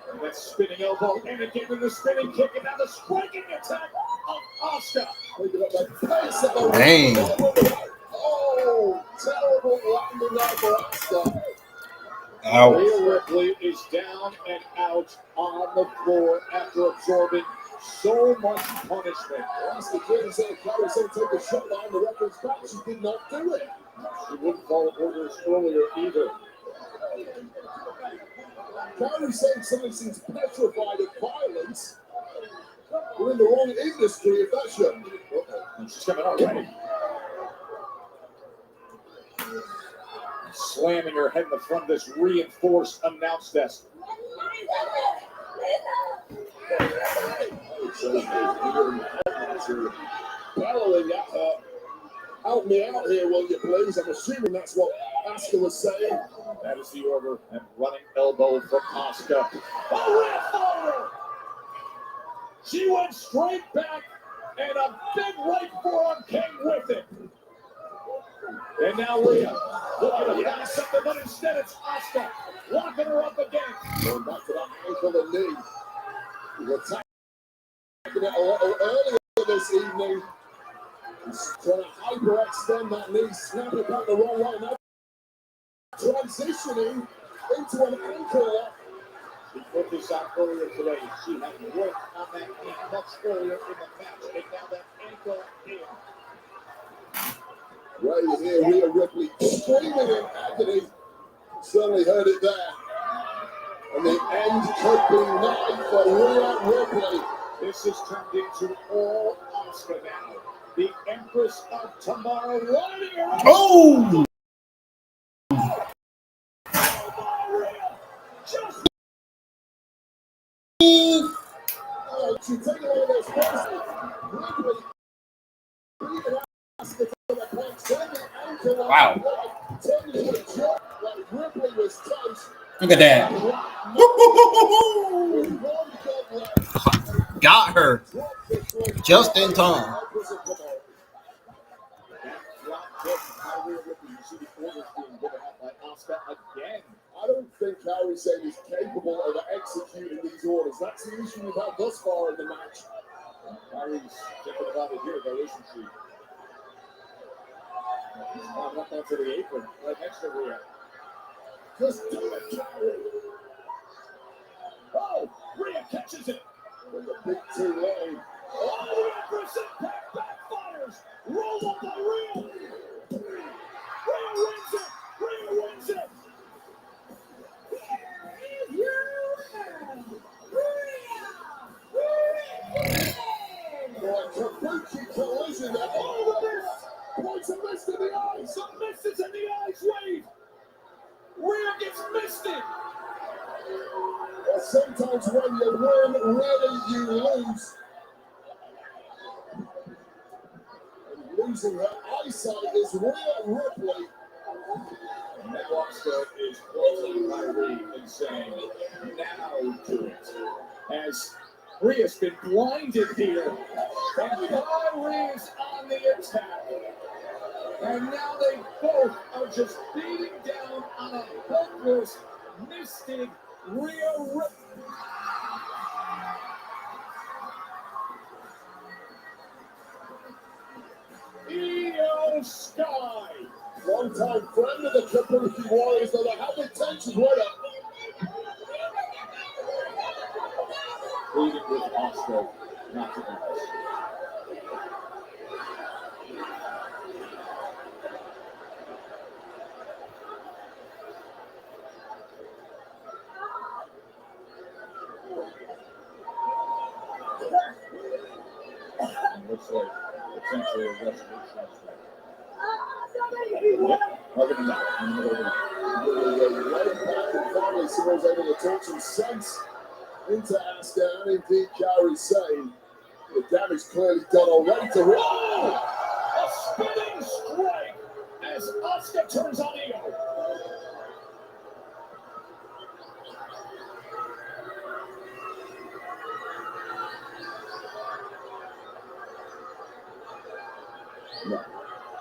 And that spinning elbow, and again with the spinning kick, and now the striking attack of Asuka. Dang. Oh, terrible landing there for Asuka. Rhea Ripley is down and out on the floor after absorbing so much punishment. Asuka couldn't say Carrie said take a shot behind the referee's back. She did not do it. She wouldn't follow orders earlier either. Carrie saying something seems petrified of violence. We're in the wrong industry if that's your. She's coming our way. Slamming her head in the front of this reinforced announce desk. Bellowing help me out here, will you please? I'm assuming that's what Asuka was saying. That is the order, and running elbow from Asuka. Oh, Rhea forward! She went straight back, and a big right forearm came with it. And now Rhea looking to pass something, but instead it's Asuka locking her up again. Going back to that ankle and knee. We're attacking it a little earlier this evening. He's trying to hyperextend that knee, snap it back the wrong way. Now transitioning into an ankle lock. She put this out earlier today. She had worked on that knee much earlier in the match, and now that ankle in. Right here, Rhea Ripley screaming in agony. Certainly heard it there. And the end could be nigh for Rhea Ripley. This has turned into all Asuka now. The Empress of Tomorrow running around. Oh! She taking all those forces. Ripley beating Asuka to the punch, turning the ankle on. Wow. Turning the jaw like Ripley was toast. Look at that. Got her just in time. I don't think Carrie said he's capable of executing these orders. That's the issue we've had thus far in the match. Carrie's thinking about it here, though, isn't she? She's climbing up onto the apron right next to Rhea. Just do it, Carrie. Oh, Rhea catches it. With the big two leg. Oh, the Empress Impact backfires. Roll up by Rhea. Rhea wins it. Rhea wins it. Here is your winner, Boy, Kabuki collision there. Oh, the miss. Points a mist in the eyes. The misses in the eyes wave. Rhea gets misted. Well, sometimes when you win, really you lose. And losing her eyesight is Rhea Ripley. Now Asuka is closing Kyrie and saying, now do it. As Rhea's been blinded here. And Kyrie's on the attack. And now they both are just beating down on a helpless, misted Rhea Ripley. Io Sky. Long-time friend of the Kabuki Warriors, though they have intentions with her. Leading with Asuka, not to lose. Looks like potentially a resolution. Right back and finally someone's able to talk some sense into Asuka and indeed Kyrie saying the damage clearly done already to Rhea. Oh! A spinning strike as Asuka turns on Io.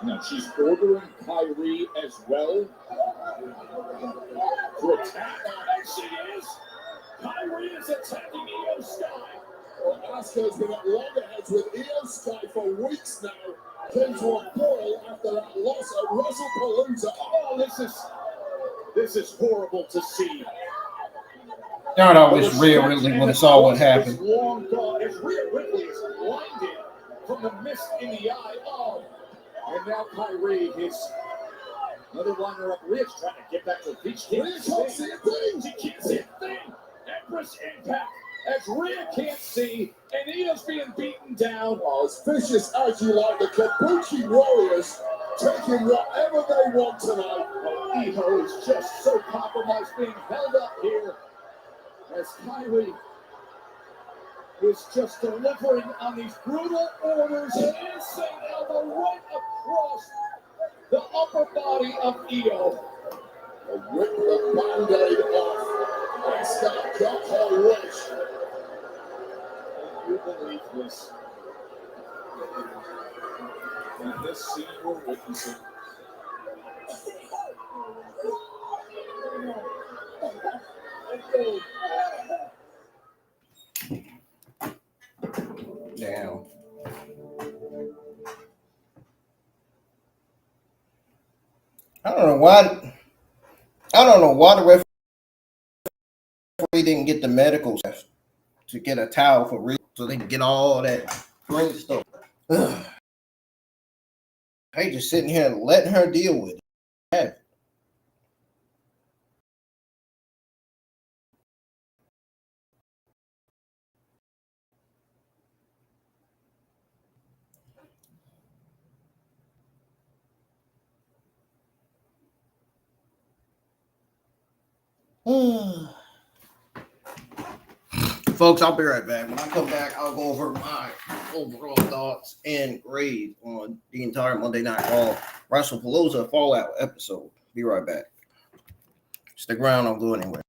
No, she's ordering Kyrie as well to attack. And she is. Kyrie is attacking Io Sky. Well, Asuka's been at loggerheads with Io Sky for weeks now. Came to a boil after that loss at Wrestlepalooza. Oh, this is horrible to see. Y'all know it's Rhea Ripley when it's all what happened. Long gone as Rhea Ripley is blinded from the mist in the eye. Oh, and now Kyrie is another liner up. Rhea's trying to get back to her feet. She can't see a thing. She can't see a thing. Empress Impact as Rhea can't see, and Io's being beaten down. Oh, as vicious as you like, the Kabuki Warriors taking whatever they want tonight. Oh, Io is just so compromised, being held up here as Kyrie is just delivering on these brutal orders. An insane elbow right across the upper body of Io. Rip the Band-Aid off. Asuka got her wish. Can you believe this? And this scene we're witnessing. Damn. I don't know why the referee didn't get the medical staff to get a towel for real so they can get all that green stuff. Ugh. They just sitting here and letting her deal with it. Have it. Folks, I'll be right back. When I come back, I'll go over my overall thoughts and grades on the entire Monday Night Raw Wrestlepalooza Fallout episode. Be right back. Stick around, don't go anywhere.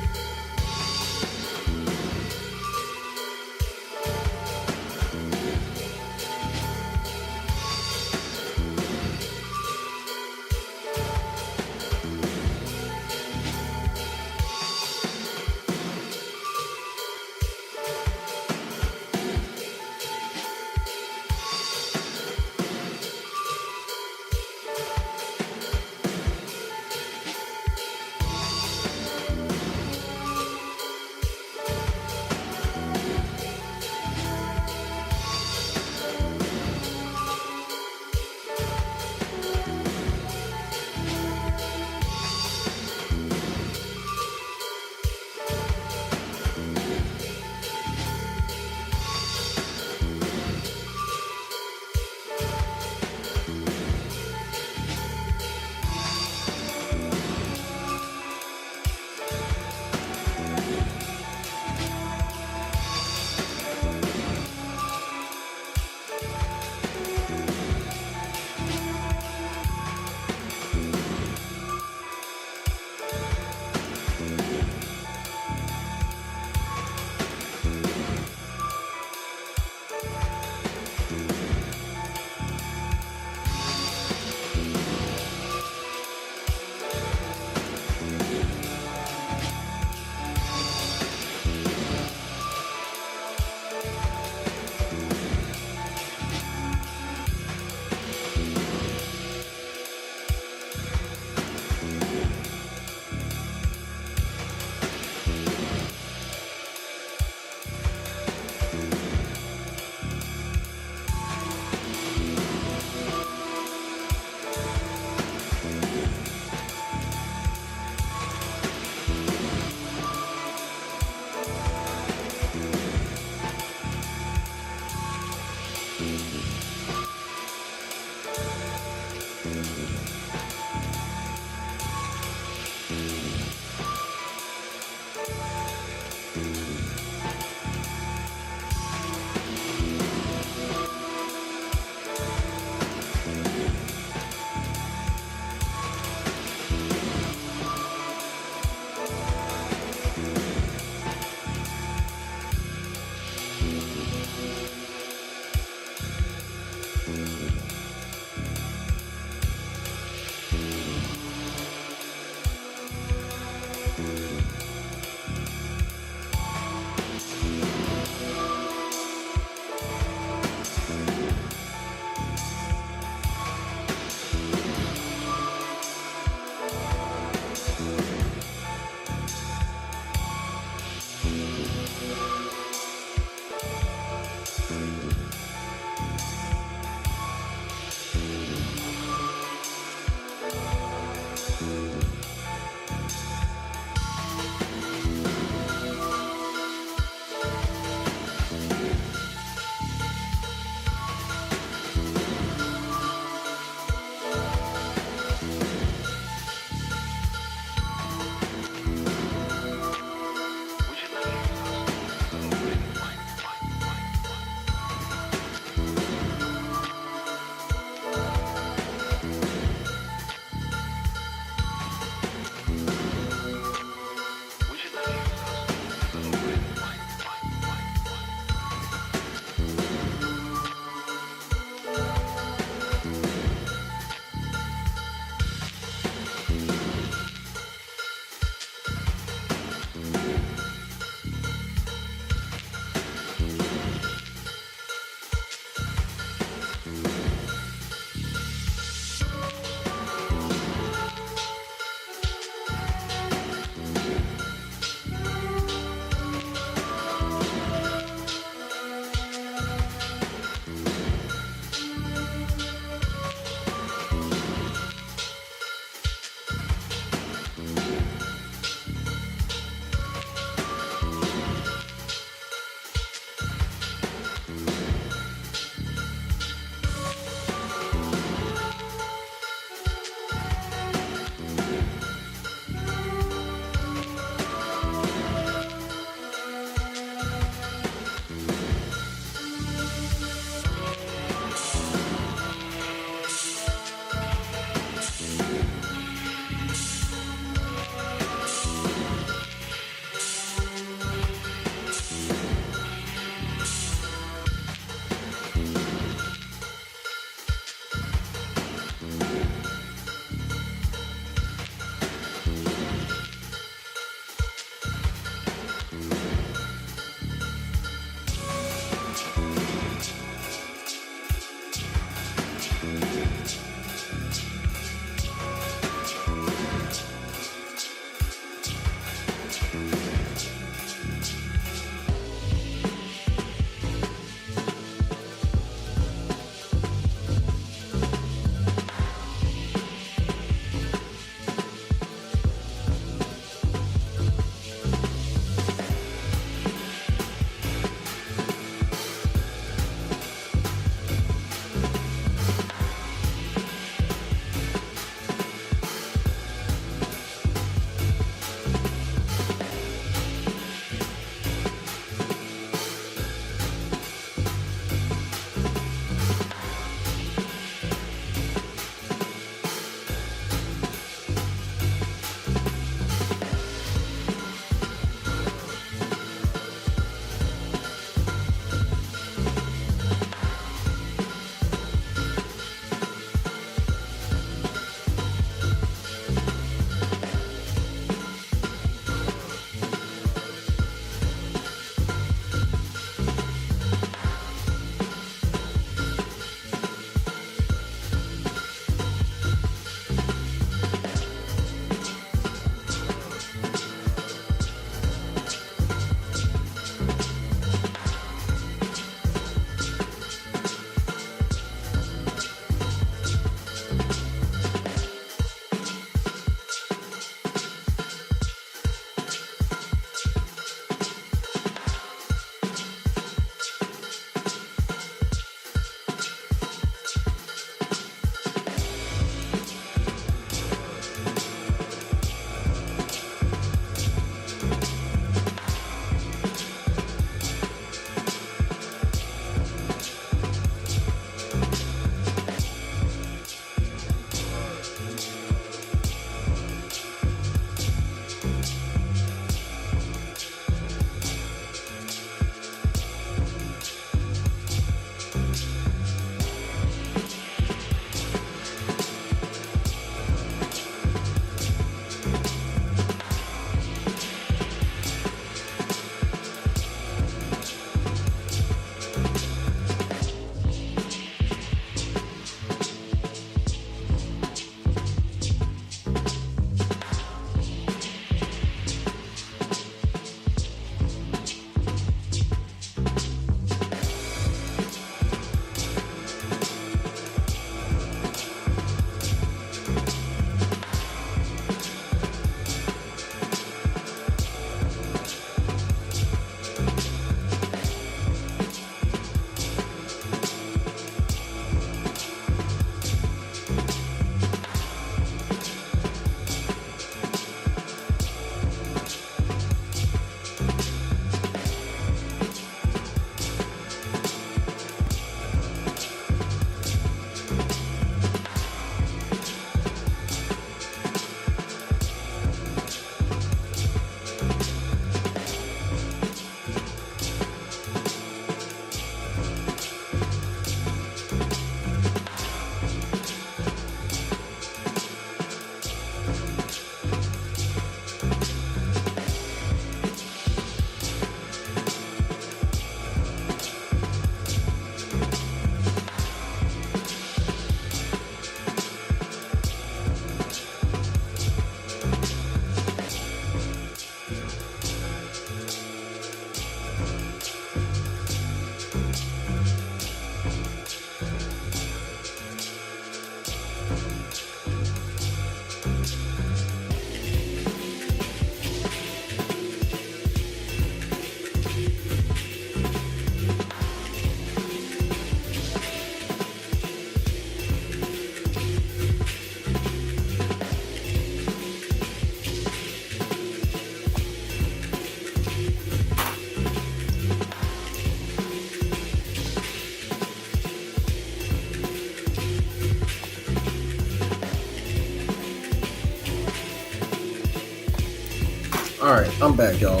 All right, I'm back, y'all.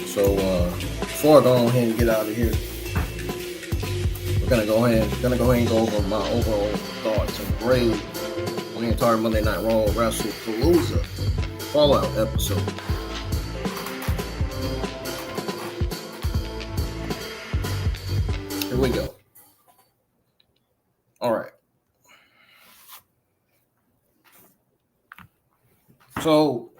So before I go ahead and get out of here, we're gonna go ahead and go over my overall thoughts and grade on the entire Monday Night Raw Wrestlepalooza Fallout episode. Here we go. All right. So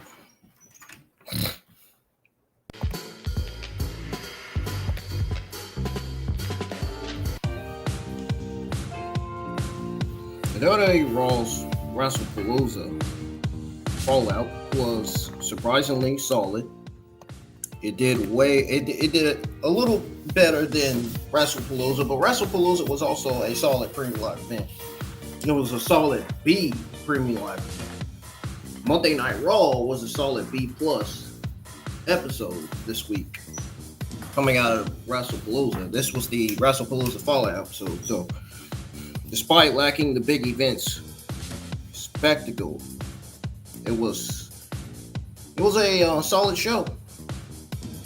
the WWE Raw's Wrestlepalooza Fallout was surprisingly solid. It did a little better than Wrestlepalooza, but Wrestlepalooza was also a solid premium live event. It was a solid B premium live event. Monday Night Raw was a solid B+ episode this week. Coming out of Wrestlepalooza. This was the Wrestlepalooza Fallout episode. So despite lacking the big events spectacle, it was a solid show.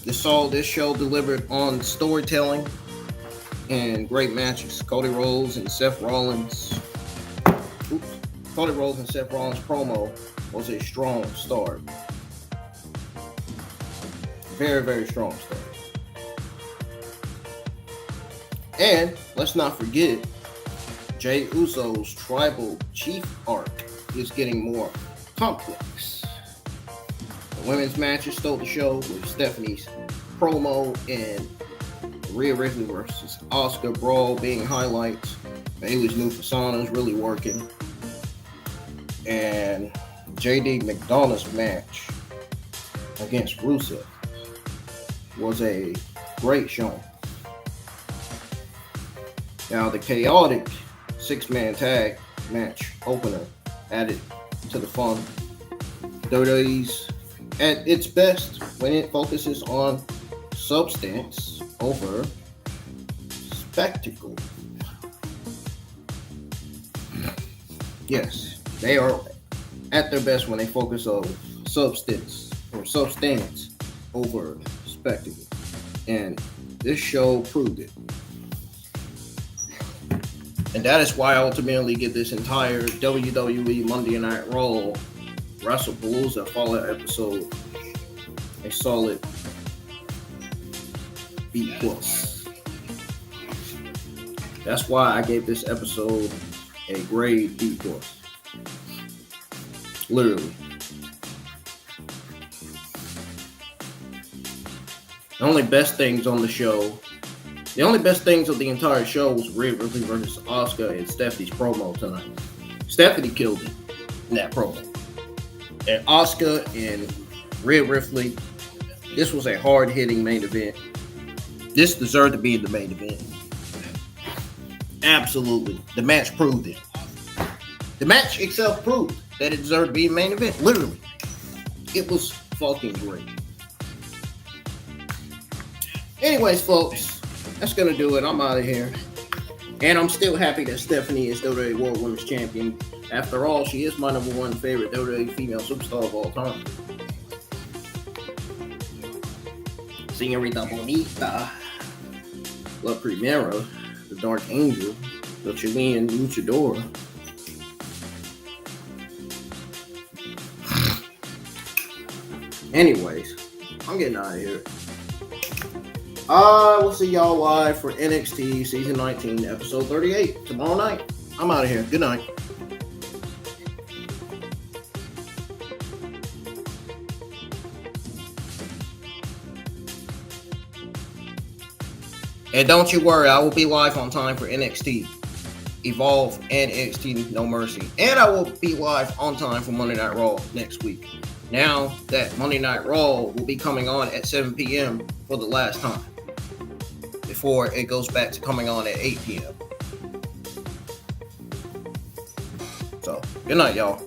This show delivered on storytelling and great matches. Cody Rhodes and Seth Rollins' promo was a strong start. Very, very strong start. And let's not forget, Jey Uso's tribal chief arc is getting more complex. The women's matches stole the show with Stephanie's promo and Rhea Ripley versus Asuka brawl being highlights. Bayley's new persona is really working. And JD McDonough's match against Rusev was a great showing. Now the chaotic 6-man tag match opener added to the fun. WWE's at its best when it focuses on substance over spectacle. Yes, they are at their best when they focus on substance over spectacle. And this show proved it. And that is why I ultimately give this entire WWE Monday Night Raw Wrestlepalooza Fallout episode a solid B+. That's why I gave this episode a grade B+. Literally. The only best things of the entire show was Rhea Ripley versus Asuka and Stephanie's promo tonight. Stephanie killed it in that promo. And Asuka and Rhea Ripley, this was a hard-hitting main event. This deserved to be in the main event. Absolutely. The match proved it. The match itself proved that it deserved to be a main event. Literally. It was fucking great. Anyways, folks, that's going to do it. I'm out of here. And I'm still happy that Stephanie is WWE World Women's Champion. After all, she is my number one favorite WWE female superstar of all time. Señorita Bonita, La Primera, the Dark Angel, the Chilean Luchador. Anyways, I'm getting out of here. We'll see y'all live for NXT Season 19, Episode 38, tomorrow night. I'm out of here. Good night. And don't you worry, I will be live on time for NXT Evolve and NXT No Mercy. And I will be live on time for Monday Night Raw next week. Now that Monday Night Raw will be coming on at 7 p.m. for the last time, before it goes back to coming on at 8 p.m. So, good night, y'all.